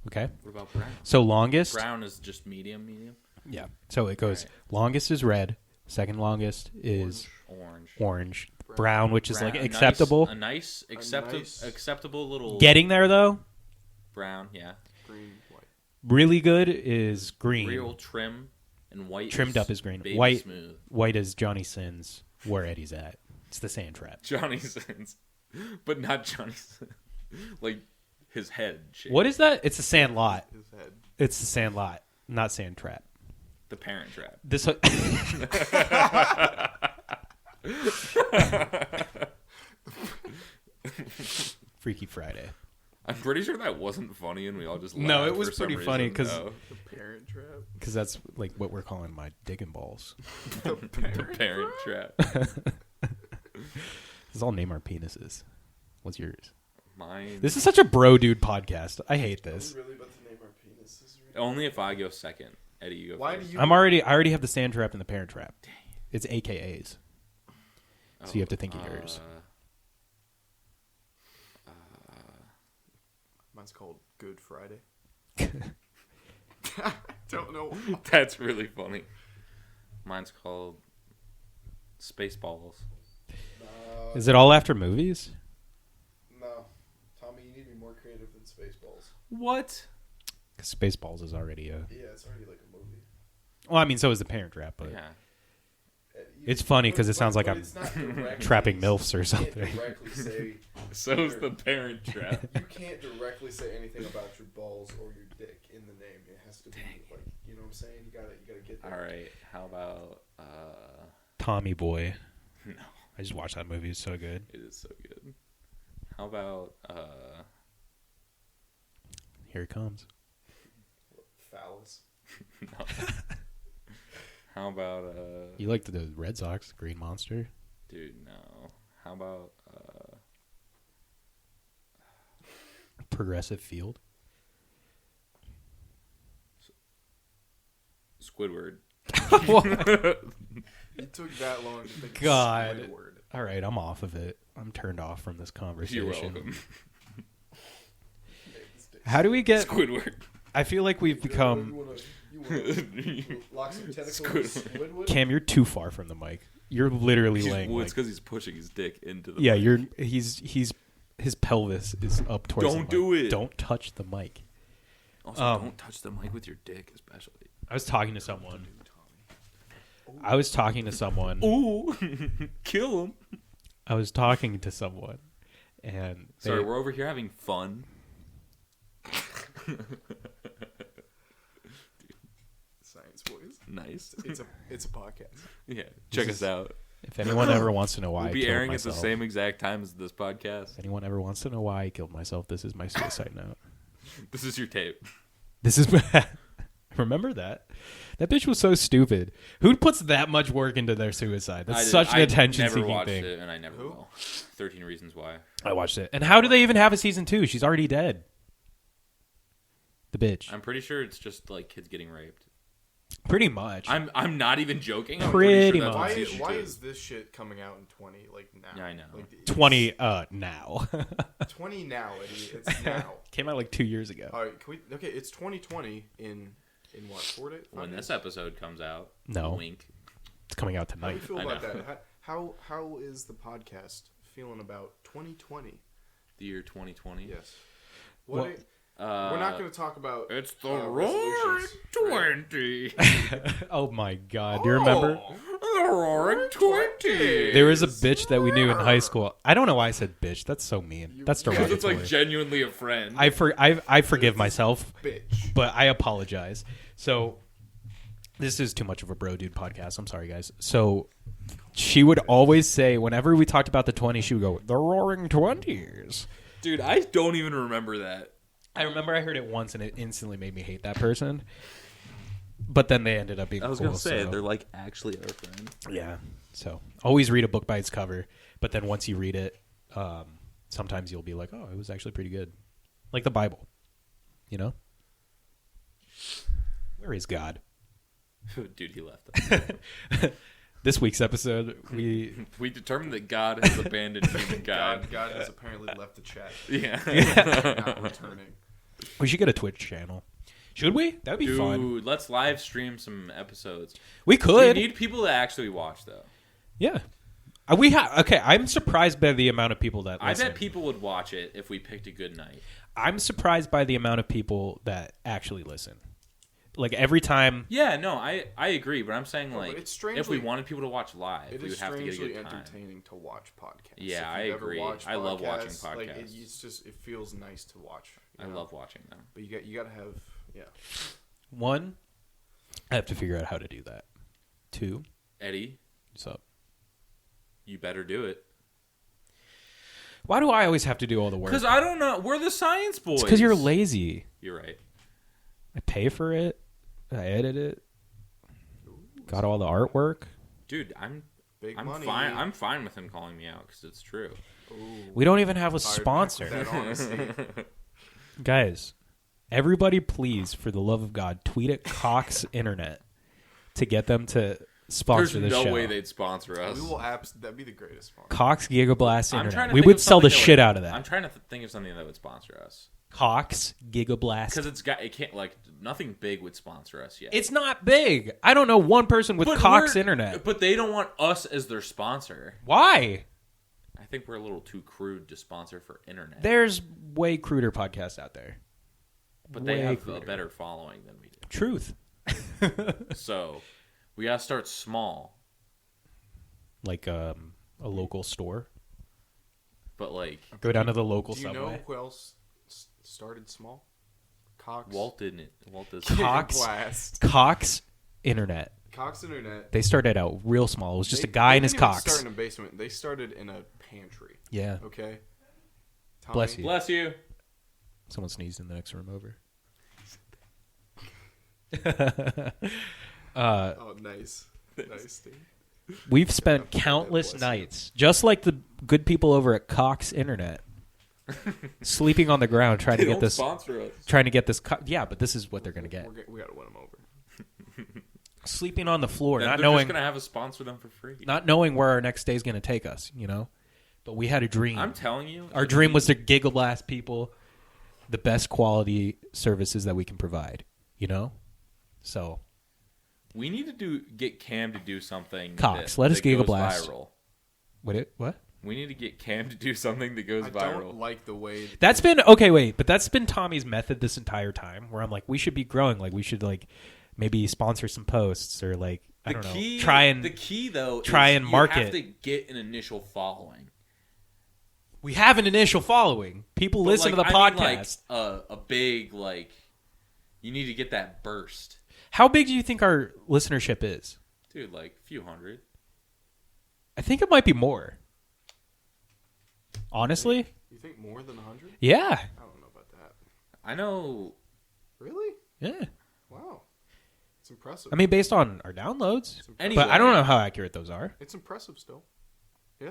B: Okay.
A: What about brown?
B: So longest.
A: Brown is just medium.
B: Yeah. So it goes
A: Right.
B: longest is red. Second longest is
A: Orange.
B: orange. Brown, which is
A: Brown-
B: like
A: a
B: acceptable.
A: nice
G: nice-
A: acceptable little
B: Getting there though.
A: brown. Yeah.
G: Green, white.
B: Really good is green.
A: Real trim and white.
B: Trimmed up is green.
A: baby
B: White.
A: smooth.
B: White is Johnny Sins. Where Eddie's at. It's the sand trap.
A: Johnny Sins, but not Johnny Sins. Like his head shape.
B: What is that? It's a sand lot.
G: His head.
B: It's the sand lot, not sand trap.
A: The Parent Trap.
B: This. Freaky Friday.
A: I'm pretty sure that wasn't funny, and we all just
B: No,
A: laughed
B: it was
A: for some
B: pretty funny
A: reason.
B: 'cause-
A: Oh.
G: The Parent Trap.
B: because that's like what we're calling my digging balls.
A: The Parent Trap.
B: Let's all name our penises. What's yours?
A: Mine.
B: This is such a bro dude podcast. I hate this.
G: Are we really about to name our penises?
A: Only if I go second. Eddie, you go
G: Why
A: first.
G: do you?
B: I already have the sand trap and the parent trap. It's AKAs. So you have to think of yours.
G: Mine's called Good Friday. Don't know.
A: That's really funny. Mine's called Spaceballs.
B: Is it all after movies?
G: No, Tommy, you need to be more creative than Spaceballs.
A: What?
B: 'Cause Spaceballs is already a.
G: Yeah, it's already like a movie.
B: Well, I mean, so is the parent trap, but
A: Yeah.
B: it's funny because it sounds like
G: But
B: I'm
G: it's not directly-
B: trapping MILFs or
G: you can't
B: something.
G: directly say.
A: So's the Parent Trap.
G: You can't directly say anything about your balls or your dick in the name. It has to be like, you know what I'm saying? You gotta get there.
A: All right. How about
B: Tommy Boy.
A: no?
B: I just watched that movie. It's so good.
A: It is so good. How about
B: Here it comes.
G: Phallus.
A: no. How about
B: You like the Red Sox, Green Monster?
A: dude, no. How about
B: Progressive Field.
A: Squidward?
G: It took that long to think
B: God.
G: of Squidward.
B: All right, I'm off of it. I'm turned off from this conversation.
A: You're welcome.
B: How do we get?
A: Squidward.
B: I feel like we've become.
G: You wanna lock some tentacles on Squidward?
B: Cam, you're too far from the mic. You're literally laying.
A: Well,
B: Like,
A: it's because he's pushing his dick into the.
B: yeah,
A: mic.
B: he's his pelvis is up towards.
A: Don't
B: the mic.
A: do it.
B: Don't touch the mic.
A: Also, don't touch the mic with your dick, especially.
B: I was talking to someone.
A: Ooh, kill him.
B: I was talking to someone, and
A: Sorry, we're over here having fun.
G: Science boys.
A: Nice.
G: It's a podcast.
A: Yeah, check us out.
B: if anyone ever wants to know why
A: We'll
B: I
A: be
B: killed
A: airing
B: myself,
A: at the same exact time as this podcast.
B: if anyone ever wants to know why I killed myself, this is my suicide note.
A: This is your tape.
B: This is. Remember that? That bitch was so stupid. Who puts that much work into their suicide? That's such an attention-seeking
A: never watched
B: thing.
A: it, and I never will. 13 Reasons Why.
B: I watched it. And how do they even have a season 2? She's already dead. The bitch.
A: I'm pretty sure it's just like kids getting raped.
B: Pretty much.
A: I'm not even joking. I'm
B: Pretty
A: sure that's
B: much.
A: what season
G: Why
A: 2
G: is this shit coming out in 20 like now?
A: Yeah, I know.
G: Like, it's
B: 20 now.
G: 20 now, Eddie. It's now.
B: Came out like 2 years ago.
G: All right, okay, it's 2020 in what, 4 days?
A: when this episode comes out.
B: No.
A: Wink.
B: It's coming out
G: How do you
B: tonight.
G: feel
A: I
G: about
A: know.
G: that? How is the podcast feeling about 2020?
A: The year 2020.
G: Yes.
B: Well,
G: What? We're not going to talk about.
A: It's the
G: Roaring
A: Roaring 20.
B: Oh my god. Do you remember?
A: The Roaring 20.
B: There was a bitch that we knew in high school. I don't know why I said bitch. That's so mean. That's
A: Because
B: derogatory.
A: it's like genuinely a friend.
B: I forgive myself,
G: Bitch.
B: but I apologize. So this is too much of a bro dude podcast. I'm sorry, guys. So she would always say, whenever we talked about the 20s, she would go, the Roaring 20s.
A: Dude, I don't even remember that.
B: I remember I heard it once and it instantly made me hate that person. But then they ended up being
A: I was
B: cool.
A: gonna say
B: so-
A: they're like actually our friend.
B: Yeah. So always read a book by its cover. But then once you read it, sometimes you'll be like, oh, it was actually pretty good. Like the Bible. You know? Where is God?
A: Dude, he left us.
B: This week's episode, we
A: We determined that God has abandoned humankind.
G: God has apparently left the chat.
A: Yeah.
G: Not returning.
B: should get a Twitch channel. Should we? That would be fun.
A: Dude, let's live stream some episodes.
B: We could.
A: We need people to actually watch, though.
B: Yeah. Okay, I'm surprised by the amount of people that
A: I
B: listen.
A: bet people would watch it if we picked a good night.
B: I'm surprised by the amount of people that actually listen. Like every time.
A: Yeah, no, I agree, but I'm saying
G: but
A: like
G: it's
A: if we
G: strangely-
A: wanted people to watch live,
G: It
A: we
G: is
A: would have to get a
G: strangely
A: good time.
G: entertaining to watch podcasts.
A: Yeah,
G: If you've
A: I
G: ever
A: agree.
G: watched
A: I love watching
G: Like,
A: podcasts.
G: it's just it feels nice to watch.
A: I
G: you know?
A: love watching them.
G: But you got to have
B: One, I have to figure out how to do that. Two,
A: Eddie,
B: what's up?
A: you better do it.
B: Why do I always have to do all the work?
A: Because I don't know. We're the science boys.
B: It's because you're lazy.
A: You're right.
B: I pay for it. I edited it. Got all the artwork.
A: Dude, I'm
G: Big
A: I'm
G: money.
A: fine. I'm fine with him calling me out because it's true.
G: Ooh.
B: We don't even have a
G: Fired back
B: sponsor.
G: with that honesty.
B: Guys, everybody please, for the love of God, tweet at Cox Internet to get them to sponsor
A: There's
B: the
A: no
B: show.
A: way they'd sponsor us.
G: We will that'd be the greatest sponsor.
B: Cox Gigablast
A: I'm trying
B: Internet.
A: to
B: We
A: think
B: would
A: of
B: sell the
A: something that
B: shit
A: would-
B: out of that.
A: I'm trying to think of something that would sponsor us
B: Cox Gigablast.
A: because it can't like nothing big would sponsor us yet.
B: It's not big. I don't know one person with
A: But
B: Cox
A: we're-
B: Internet.
A: but they don't want us as their sponsor.
B: Why?
A: I think we're a little too crude to sponsor for internet.
B: There's way cruder podcasts out there.
A: But they
B: way
A: have a
B: cruder.
A: better following than we do.
B: Truth.
A: So we gotta start small,
B: Like a local store.
A: but like
B: Go down to the local
G: Do you
B: subway.
G: know who else started small? Cox.
A: Walt didn't. Walt does.
B: Cox.
G: Blast.
B: Cox Internet.
G: Cox Internet.
B: They started out real small. It was just
G: They-
B: a guy
G: they
B: in his
G: didn't even
B: Cox.
G: Start in a basement. They started in a pantry.
B: Yeah.
G: Okay. Tommy,
B: Bless you.
A: Bless you.
B: Someone sneezed in the next room over.
G: Oh, nice. Nice, dude.
B: We've spent countless
G: Bless you.
B: nights, just like the good people over at Cox Internet, sleeping on the ground trying to
A: They
B: get
A: don't
B: this.
A: sponsor us.
B: Trying to get this. Yeah, but this is what they're gonna get.
G: We gotta win them over.
B: Sleeping on the floor,
A: Then
B: not
A: they're
B: knowing,
A: just gonna have us sponsor them for free.
B: not knowing where our next day is gonna take us. You know, but we had a dream.
A: I'm telling you,
B: Our dream was to Gigablast people the best quality services that we can provide. You know, so
A: we need to get Cam to do something.
B: Cox,
A: that,
B: let us
A: that goes
B: Gigablast.
A: viral.
B: what?
A: We need to get Cam to do something that goes
G: I
A: viral.
G: don't like the way.
B: That's been okay. Wait, but that's been Tommy's method this entire time. Where I'm like, we should be growing. Like, we should like maybe sponsor some posts or like I don't know, try and
A: the key though
B: try
A: is
B: and
A: you
B: market.
A: have to get an initial following.
B: We have an initial following. People
A: But,
B: listen to the
A: I mean,
B: podcast.
A: a big like. You need to get that burst,
B: How big do you think our listenership is?
A: dude. Like a few hundred.
B: I think it might be more. Honestly,
G: You think more than 100?
B: yeah,
G: I don't know about that.
A: I know.
G: Really?
B: yeah.
G: Wow. It's impressive.
B: I mean, based on our downloads,
A: Anyway,
B: but I don't know how accurate those are.
G: It's impressive still. Yeah.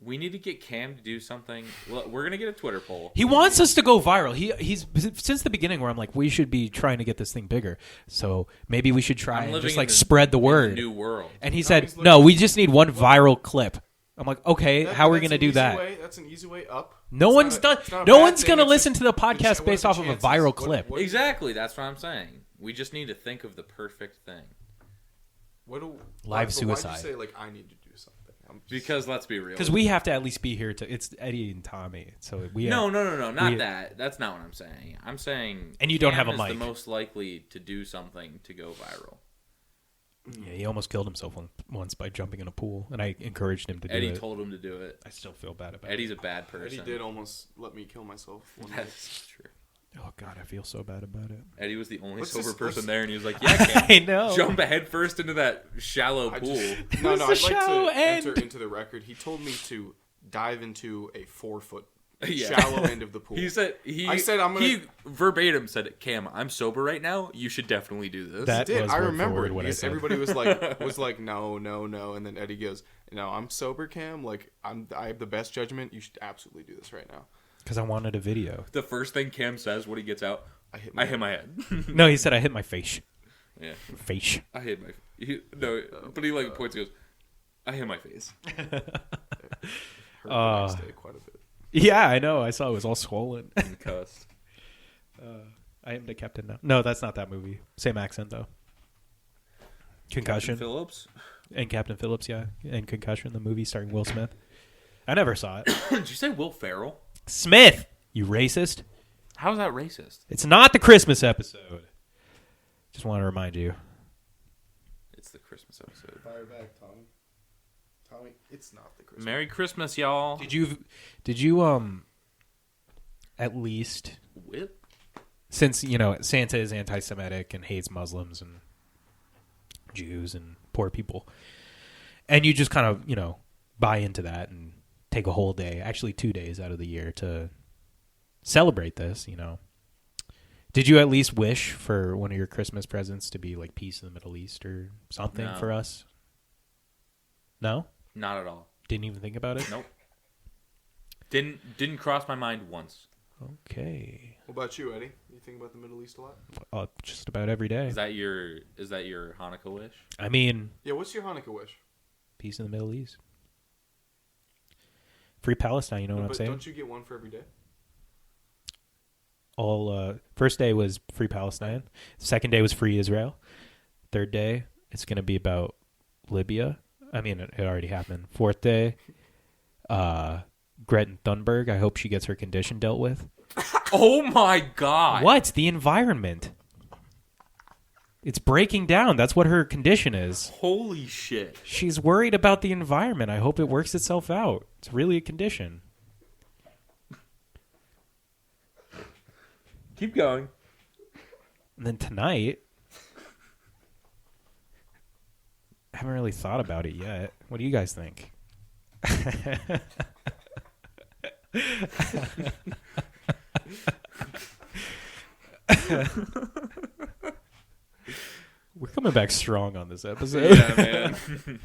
A: We need to get Cam to do something. Well, we're gonna get a Twitter poll.
B: He wants us to go viral. He's since the beginning where I'm like, we should be trying to get this thing bigger. So maybe we should try
A: I'm
B: and
A: living
B: just
A: in
B: like
A: the-
B: spread the
A: in
B: word.
A: new world.
B: And he
G: No,
B: said,
G: he's looking-
B: no, we just need one viral clip. I'm like, okay, how are we
G: That's
B: going to
G: an
B: do
G: easy
B: that?
G: way- That's an easy way up.
B: No
G: It's
B: one's
G: not a-
B: done.
G: it's not a
B: No
G: bad
B: one's
G: thing,
B: going to
G: it's
B: listen
G: just-
B: to the
G: what
B: podcast
G: are
B: based
G: the
B: off of a
G: chances?
B: viral
G: What-
B: clip.
G: what-
A: Exactly. That's what I'm saying. We just need to think of the perfect thing.
G: What do,
B: Live
G: but
B: suicide.
G: Why'd you say like I need to do something? I'm just-
A: Because let's be real.
B: Because we have to at least be here to. It's Eddie and Tommy, so we.
A: No, not
B: we-
A: that. That's not what I'm saying. I'm saying.
B: And you don't
A: Cam
B: have a
A: is
B: mic.
A: the most likely to do something to go viral.
B: Yeah, he almost killed himself once by jumping in a pool, and I encouraged him to do
A: Eddie
B: it.
A: told him to do it.
B: I still feel bad about
A: Eddie's
B: it.
A: a bad person.
G: Eddie did almost let me kill myself. One day.
A: That's true.
B: Oh God, I feel so bad about it.
A: Eddie was the only
G: Let's
A: sober
G: just-
A: person
G: let's-
A: there, and he was like, "Yeah, Cam,
B: I know.
A: jump head first into that shallow
G: I
A: pool."
G: just, no,
B: was
G: no.
B: the
G: I'd like
B: shallow
G: to
B: end.
G: enter into the record. He told me to dive into a 4-foot
A: Yeah.
G: shallow end of the pool.
A: I said I'm gonna. He verbatim said, "Cam, I'm sober right now. You should definitely do this."
B: That-
G: did.
B: was
G: I
B: word for
G: remember
B: word
G: it
B: what I
G: because
B: said.
G: everybody was like, no, and then Eddie goes, "No, I'm sober, Cam. Like I have the best judgment. You should absolutely do this right now."
B: Because I wanted a video.
A: the first thing Cam says when he gets out,
G: I hit
A: I hit my head.
B: No, he said I hit my face.
A: Yeah,
B: Face.
A: I hit my. But he like points and goes, "I hit my face."
G: hurt the next day quite a bit.
B: Yeah, I know. I saw it was all swollen.
A: And cussed.
B: I am the captain now. No, that's not that movie. Same accent though. Concussion
A: Phillips.
B: and Captain Phillips, yeah, and Concussion, the movie starring Will Smith. I never saw it.
A: Did you say Will Ferrell?
B: Smith, you racist!
A: How is that racist?
B: It's not the Christmas episode. Just want to remind you.
A: It's the Christmas episode.
G: Fire back, Tommy. Tommy, it's not the Christmas.
A: Merry Christmas, y'all.
B: Did you at least,
A: Whip.
B: since Santa is anti-Semitic and hates Muslims and Jews and poor people, and you just kind of buy into that and take a whole day, actually 2 days out of the year to celebrate this, Did you at least wish for one of your Christmas presents to be like peace in the Middle East or something
A: No.
B: for us? No?
A: Not at all.
B: Didn't even think about it?
A: Nope. Didn't cross my mind once.
B: Okay.
G: What about you, Eddie? You think about the Middle East a lot?
B: Just about every day.
A: Is that your Hanukkah wish?
B: I mean,
G: Yeah, what's your Hanukkah wish?
B: peace in the Middle East. Free Palestine, you know what I'm
G: But
B: saying?
G: don't you get one for every day?
B: First day was free Palestine. Second day was free Israel. Third day, it's going to be about Libya. I mean, it already happened. Fourth day, Greta Thunberg. I hope she gets her condition dealt with.
A: Oh my God!
B: What? The environment. It's breaking down. That's what her condition is.
A: Holy shit!
B: She's worried about the environment. I hope it works itself out. It's really a condition.
A: Keep going.
B: And then tonight, I haven't really thought about it yet. What do you guys think? We're coming back strong on this episode.
A: Yeah, man.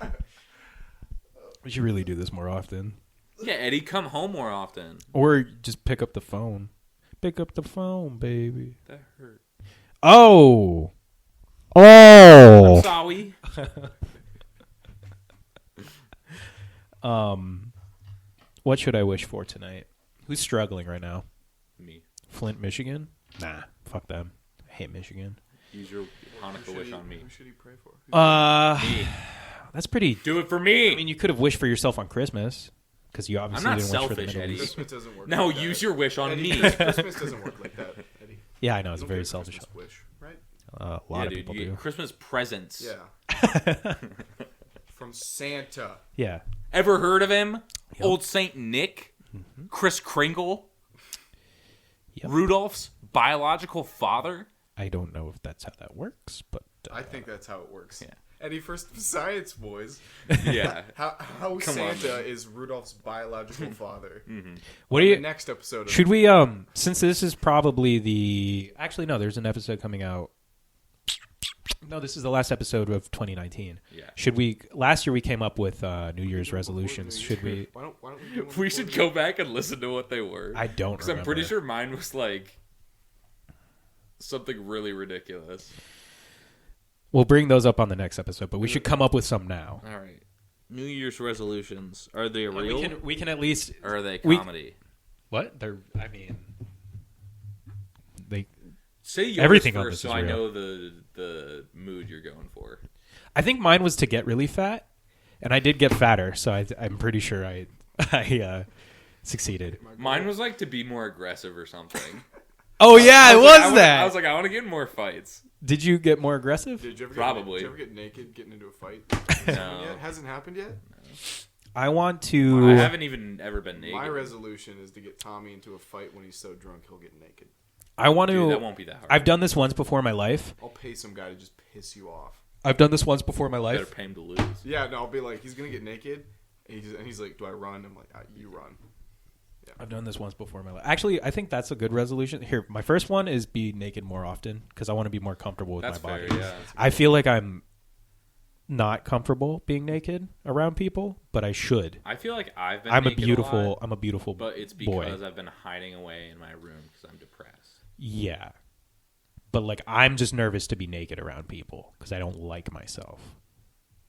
B: We should really do this more often.
A: Yeah, Eddie, come home more often.
B: Or just pick up the phone. Pick up the phone, baby.
A: That hurt.
B: Oh!
A: I'm sorry.
B: What should I wish for tonight? Who's struggling right now?
A: Me.
B: Flint, Michigan? Nah, fuck them. I hate Michigan.
A: Use your Hanukkah wish on me.
G: Who should he pray for?
A: Me.
B: That's pretty.
A: Do it for me.
B: I mean, you could have wished for yourself on Christmas because you obviously
A: I'm not
B: didn't wish for the
A: selfish,
B: Middle
A: Eddie.
B: East.
G: Christmas doesn't work.
A: No,
G: like
A: use
G: that.
A: your wish on
G: Eddie,
A: me.
G: Christmas doesn't work like that, Eddie.
B: Yeah, I know it's
G: You don't
B: very
G: get a
B: selfish.
G: Christmas wish, right?
B: A lot
A: Yeah,
B: of
A: dude,
B: people
A: you
B: do.
A: get Christmas presents.
G: Yeah. From Santa.
B: Yeah.
A: Ever heard of him?
B: Yep.
A: Old Saint Nick, Kris Kringle,
B: Yep.
A: Rudolph's biological father.
B: I don't know if that's how that works, but
G: I think that's how it works.
A: Yeah.
G: Eddie, first science, boys.
A: Yeah.
G: How
A: Come on,
G: Santa
A: man.
G: is Rudolph's biological father.
B: what do
G: The
B: you?
G: next episode of
B: Should we? Since this is probably the. Actually, no. There's an episode coming out. No, this is the last episode of 2019.
A: Yeah.
B: Should we? Last year we came up with New Year's resolutions. Should we?
G: Why don't we do one
A: We
G: before
A: should
G: the-
A: go back and listen to what they were.
B: I don't
A: Because I'm pretty
B: remember.
A: sure mine was like something really ridiculous.
B: We'll bring those up on the next episode, but we should come up with some now.
A: All right. New Year's resolutions. Are they
B: And
A: real
B: we can at least.
A: or are they
B: we-
A: comedy?
B: What? They're. I mean. They.
A: Say yours
B: Everything on
A: first
B: this
A: so
B: is
A: I
B: real.
A: know the mood you're going for.
B: I think mine was to get really fat, and I did get fatter, so I'm pretty sure I succeeded.
A: Mine was like to be more aggressive or something.
B: Oh yeah, it was that.
A: I was like, I want to get in more fights.
B: Did you get more aggressive?
G: Did you ever
A: Probably.
G: Did you ever get naked getting into a fight?
A: No.
G: Yet? Hasn't happened yet?
B: I want to.
A: I haven't even ever been naked.
G: My resolution is to get Tommy into a fight when he's so drunk he'll get naked.
B: I want to.
A: Dude, that won't be that hard.
B: I've done this once before in my life.
G: I'll pay some guy to just piss you off.
B: I've done this once before in my
A: Better
B: life.
A: pay him to lose.
G: Yeah, no, I'll be like, he's gonna get naked, and he's like, do I run? I'm like, you run.
B: I've done this once before in my life. Actually, I think that's a good resolution. Here, my first one is be naked more often because I want to be more comfortable with
A: That's
B: my
A: fair.
B: body.
A: Yeah.
B: I feel like I'm not comfortable being naked around people, but I should.
A: I feel like I've been.
B: I'm a
A: naked
B: beautiful.
A: lot,
B: I'm a beautiful
A: but it's
B: boy.
A: because I've been hiding away in my room because I'm depressed.
B: Yeah. But like I'm just nervous to be naked around people because I don't like myself.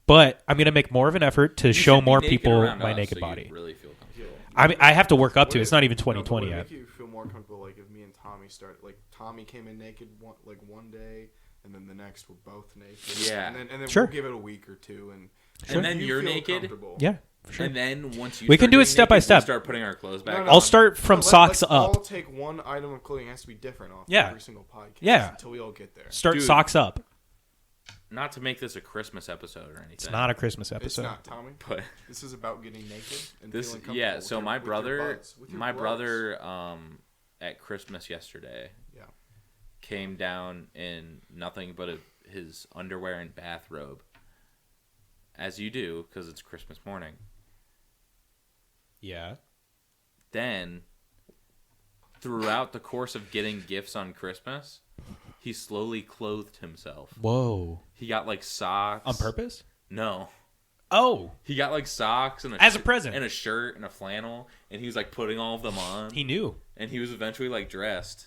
B: But I'm gonna make more of an effort to
A: You
B: show
A: should be
B: more
A: naked
B: people
A: around
B: my
A: us
B: naked
A: so
B: body.
A: you really feel comfortable.
B: I mean, I have to work up to it.
G: Would
B: It's not even 2020
G: would it
B: yet.
G: make you feel more comfortable like if me and Tommy start like Tommy came in naked one day and then the next we're both naked.
A: Yeah.
G: And then
B: Sure.
G: we'll give it a week or two and
A: And then
G: you
A: you're
G: feel
A: naked.
G: comfortable.
B: Yeah, for sure.
A: And then once you
B: We can
A: start
B: do it
A: getting
B: step by
A: naked,
B: step.
A: we start putting our clothes back.
G: No,
A: on.
G: no.
B: I'll start from socks
G: let's
B: up.
G: all take one item of clothing. It has to be different off
B: Yeah.
G: every single podcast.
B: Yeah.
G: Until we all get there.
B: Start
A: Dude.
B: socks up.
A: Not to make this a Christmas episode or anything.
B: It's not a Christmas
G: It's
B: episode.
G: not, Tommy.
A: But
G: This is about getting naked and
A: this,
G: feeling comfortable.
A: yeah.
G: with
A: So
G: your-
A: my
G: with your
A: brother,
G: buds, with your
A: my
G: bros.
A: brother, at Christmas yesterday,
G: Yeah.
A: came down in nothing but his underwear and bathrobe, as you do because it's Christmas morning.
B: Yeah.
A: Then, throughout the course of getting gifts on Christmas, He slowly clothed himself.
B: Whoa.
A: He got like socks.
B: On purpose?
A: No.
B: Oh.
A: He got like socks and
B: As a present.
A: and a shirt and a flannel, and he was like putting all of them on.
B: He knew.
A: And he was eventually like dressed.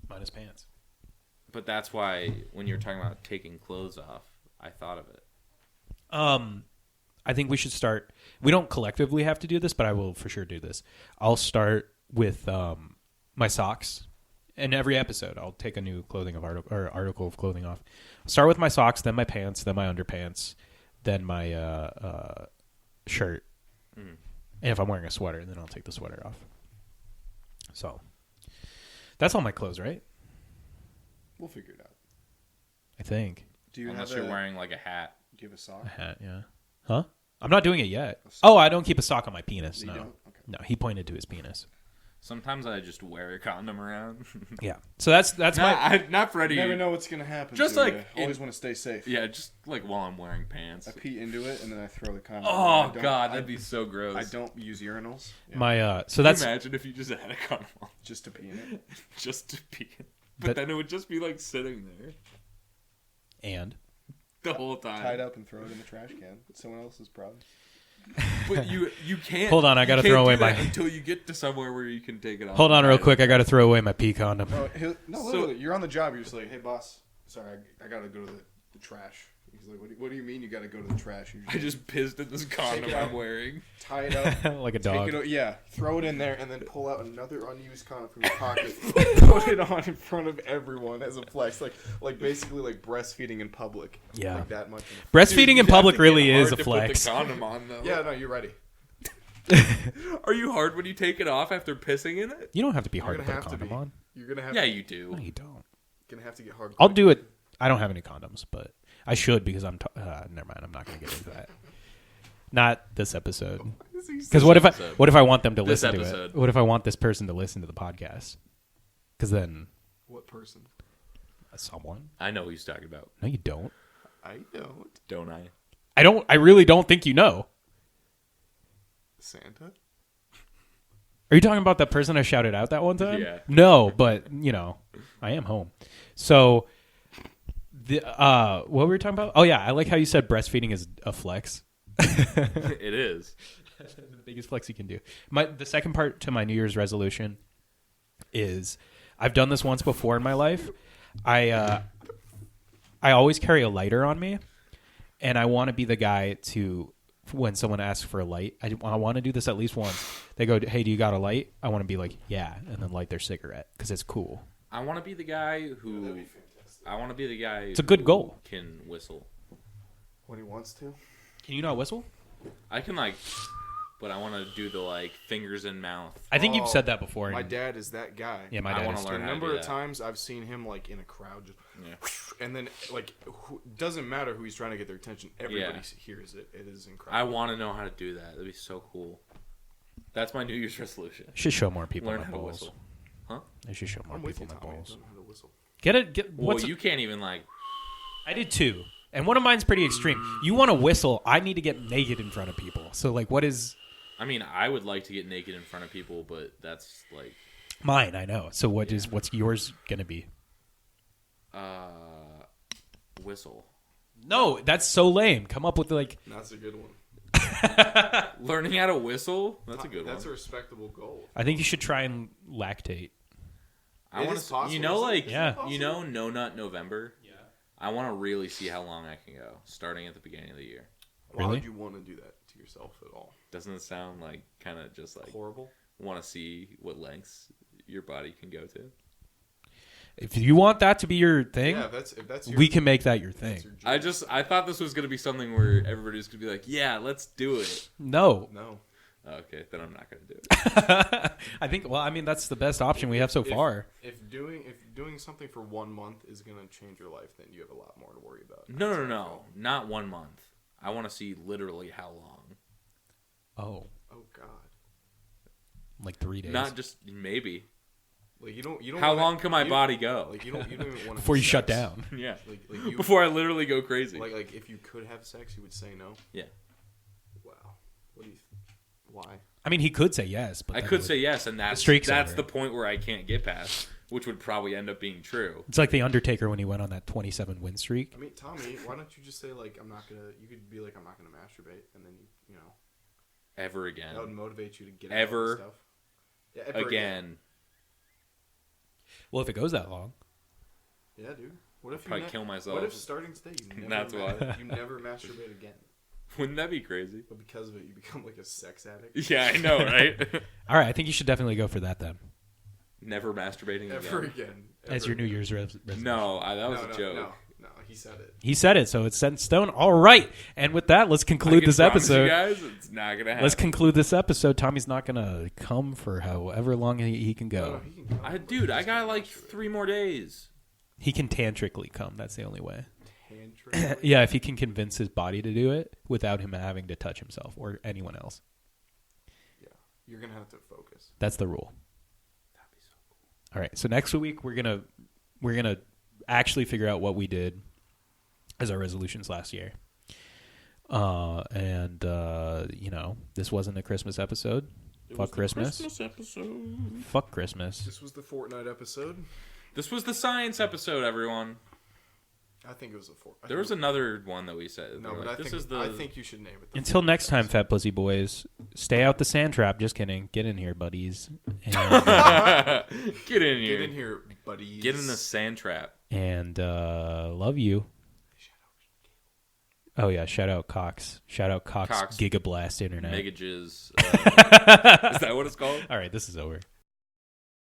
B: Minus pants.
A: But that's why when you're talking about taking clothes off, I thought of it.
B: I think we should start. We don't collectively have to do this, but I will for sure do this. I'll start with my socks. In every episode, I'll take a new article of clothing off. Start with my socks, then my pants, then my underpants, then my shirt. And if I'm wearing a sweater, then I'll take the sweater off. So that's all my clothes, right?
G: We'll figure it out.
B: I think.
G: Do you
A: Unless
G: have
A: you're wearing like a hat.
G: Do you have a sock?
B: A hat, yeah. Huh? I'm not doing it yet. Oh, I don't keep a sock on my penis.
G: You
B: No.
G: don't? Okay.
B: No, he pointed to his penis.
A: Sometimes I just wear a condom around.
B: Yeah. So that's my.
A: Not for any.
G: You never know what's gonna happen.
A: Just
G: to
A: like
G: you. Always want to stay safe.
A: Yeah, just like while I'm wearing pants.
G: I pee into it and then I throw the condom.
A: Oh God, that'd be so gross.
G: I don't use urinals. Yeah,
B: My so
A: Can
B: that's
A: you imagine if you just had a condom on
G: just to pee in it.
A: just to pee in. But then it would just be like sitting there
B: and
A: the whole time.
G: Tied up and throw it in the trash can. It's someone else's problem.
A: But you can't.
B: Hold on, I
A: you
B: gotta
A: can't
B: throw away
A: do that
B: my-
A: until you get to somewhere where you can take it off.
B: hold on real
A: Right.
B: quick. I got to throw away my pee condom.
G: Oh, no, literally, you're on the job. You're just like, hey, boss, sorry, I gotta go to the trash. He's like, what do you mean you gotta go to the trash? You
A: I just pissed in this condom
G: it out.
A: I'm wearing.
G: tie it up.
B: Like a
G: Take
B: dog.
G: it, yeah, throw it in there, and then pull out another unused condom from your pocket. Put it on in front of everyone as a flex, like basically like breastfeeding in public.
B: Yeah.
G: like that much.
B: Breastfeeding in
A: You'd have
B: public
A: to
B: really
A: get
B: is
A: hard
B: a
A: to
B: flex.
A: Put the condom on though.
G: Yeah, no, you're ready.
A: Are you hard when you take it off after pissing in it?
B: You don't have to be
G: You're
B: hard to
G: gonna
B: put a
G: have to
B: condom
G: be.
B: on.
G: You're gonna have.
A: Yeah,
G: to,
A: you do.
B: No, you don't.
G: Gonna have to get hard.
B: I'll do it. I don't have any condoms, but I should because I'm. Never mind. I'm not going to get into that. Not this episode. Because what if I want them to
A: This
B: listen to
A: episode.
B: it? What if I want this person to listen to the podcast? Because then
G: What person?
B: someone.
A: I know who he's talking about.
B: No, you don't.
G: I don't.
A: Don't I?
B: I don't. I really don't think you know.
G: Santa.
B: Are you talking about that person I shouted out that one time?
A: Yeah.
B: No, but I am home. So what were we talking about? Oh yeah, I like how you said breastfeeding is a flex.
A: It is.
B: The biggest flex you can do. The second part to my New Year's resolution is I've done this once before in my life. I always carry a lighter on me, and I want to be the guy to when someone asks for a light. I want to do this at least once. They go, "Hey, do you got a light?" I want to be like, "Yeah," and then light their cigarette because it's cool.
A: I want to be the guy who. I want to be the guy.
B: It's a good
A: who
B: goal.
A: Can whistle.
G: When he wants to.
B: Can you not whistle?
A: I can but I want to do the fingers in mouth.
B: I think you've
G: Oh,
B: said that before.
G: My dad is that guy.
B: Yeah, my
A: I
B: dad
A: wanna
B: is.
A: learn
G: The
A: how to
G: number
A: do
G: of
A: that.
G: times I've seen him in a crowd, just
A: Yeah.
G: and then doesn't matter who he's trying to get their attention. Everybody hears it. It is
A: I
G: incredible.
A: want to know how to do that. That'd be so cool. That's my New Year's resolution.
B: I should show more people
A: Learn
B: my
A: how to
B: balls.
A: whistle. Huh?
B: I should show more
G: I'm with you,
B: people my
G: Tommy. I
B: balls.
G: don't know how to whistle.
B: Get it?
A: Well, you can't even
B: I did two, and one of mine's pretty extreme. You want to whistle? I need to get naked in front of people. So what is
A: I mean, I would like to get naked in front of people, but that's
B: mine? I know. So what's yours gonna be?
A: Whistle.
B: No, that's so lame. Come up with
G: That's a good one.
A: Learning how to whistle? That's a good
G: That's a
A: one.
G: respectable goal.
B: I think you should try and lactate.
A: I
G: It
A: want
G: is possible,
A: you know,
G: isn't it?
B: Yeah.
A: you know, No Nut November. Yeah. I want to really see how long I can go, starting at the beginning of the year.
G: Why
B: Really?
G: would you want to do that to yourself at all?
A: Doesn't it sound kind of just
G: Horrible.
A: want to see what lengths your body can go to?
B: If you want that to be your thing,
G: Yeah, if that's your,
B: we can make that your thing.
G: that's your dream.
A: I thought this was gonna be something where everybody's gonna be like, yeah, let's do it.
B: No.
G: No.
A: Okay, then I'm not gonna do it.
B: I think. Well, I mean, that's the best option we have so far.
G: If doing something for 1 month is gonna change your life, then you have a lot more to worry about.
A: No, not 1 month. I want to see literally how long.
B: Oh,
G: Oh God.
B: like 3 days.
A: Not just maybe.
G: Like you don't.
A: How
G: wanna-
A: long can my
G: you-
A: body go?
G: Like you don't even want
B: before you shut down.
A: Yeah.
G: Like you.
A: Before I literally go crazy.
G: Like if you could have sex, you would say no.
A: Yeah.
G: Wow. What do you? Why?
B: I mean, he could say yes, but
A: I
B: then
A: could
B: it
A: say yes, and that's
B: streak's
A: that's
B: over.
A: the point where I can't get past which would probably end up being true.
B: It's like the Undertaker when he went on that 27 win streak.
G: I mean, Tommy, why don't you just say like I'm not gonna? You could be like I'm not gonna masturbate, and then you know
A: Ever again.
G: that would motivate you to get
A: Ever
G: out of stuff. Yeah, ever
A: Again.
B: Well, if it goes that long.
G: Yeah, dude. What if you
A: Probably kill myself.
G: What if starting today you never
A: That's why.
G: you never masturbate again,
A: Wouldn't that be crazy?
G: but because of it you become like a sex addict?
A: Yeah, I know, right?
B: All right, I think you should definitely go for that then.
A: Never masturbating
G: Ever
A: again.
G: again.
B: As
G: Ever
B: your New
G: again.
B: Year's resolution.
A: No, that was
G: no,
A: a joke.
G: No, he said it.
B: He said it, so it's set in stone. All right. And with that, let's
A: I
B: conclude
A: can
B: this
A: promise you
B: episode.
A: guys, it's not gonna happen.
B: Let's conclude this episode. Tommy's not going to come for however long he can
G: No,
B: go.
G: he can come.
A: Dude, I
G: He's
A: got
G: gonna
A: like
G: masturbate.
A: 3 more days.
B: He can tantrically come. That's the only way.
G: Tantric?
B: Yeah, if he can convince his body to do it without him having to touch himself or anyone else.
G: Yeah, you're gonna have to focus.
B: That's the rule. All right. So next week we're gonna actually figure out what we did as our resolutions last year. You know, this wasn't a Christmas episode. Fuck Christmas.
A: Episode.
B: Fuck Christmas.
G: This was the Fortnite episode.
A: This was the science episode, everyone.
G: I think it was a Fort.
A: There was another one that we said.
G: No,
A: We're
G: but
A: like,
G: I think you should name it. The
B: Until
G: Fortnite
B: next time,
G: episode.
B: fat pussy boys. Stay out the sand trap. Just kidding. Get in here, buddies. And,
A: Get in here.
G: Get in here, buddies.
A: Get in the sand trap.
B: and love you. Oh yeah, shout out Cox. Shout out Cox.
A: Cox.
B: Gigablast Internet.
A: Mega Jizz. Is that what it's called?
B: All right, this is over.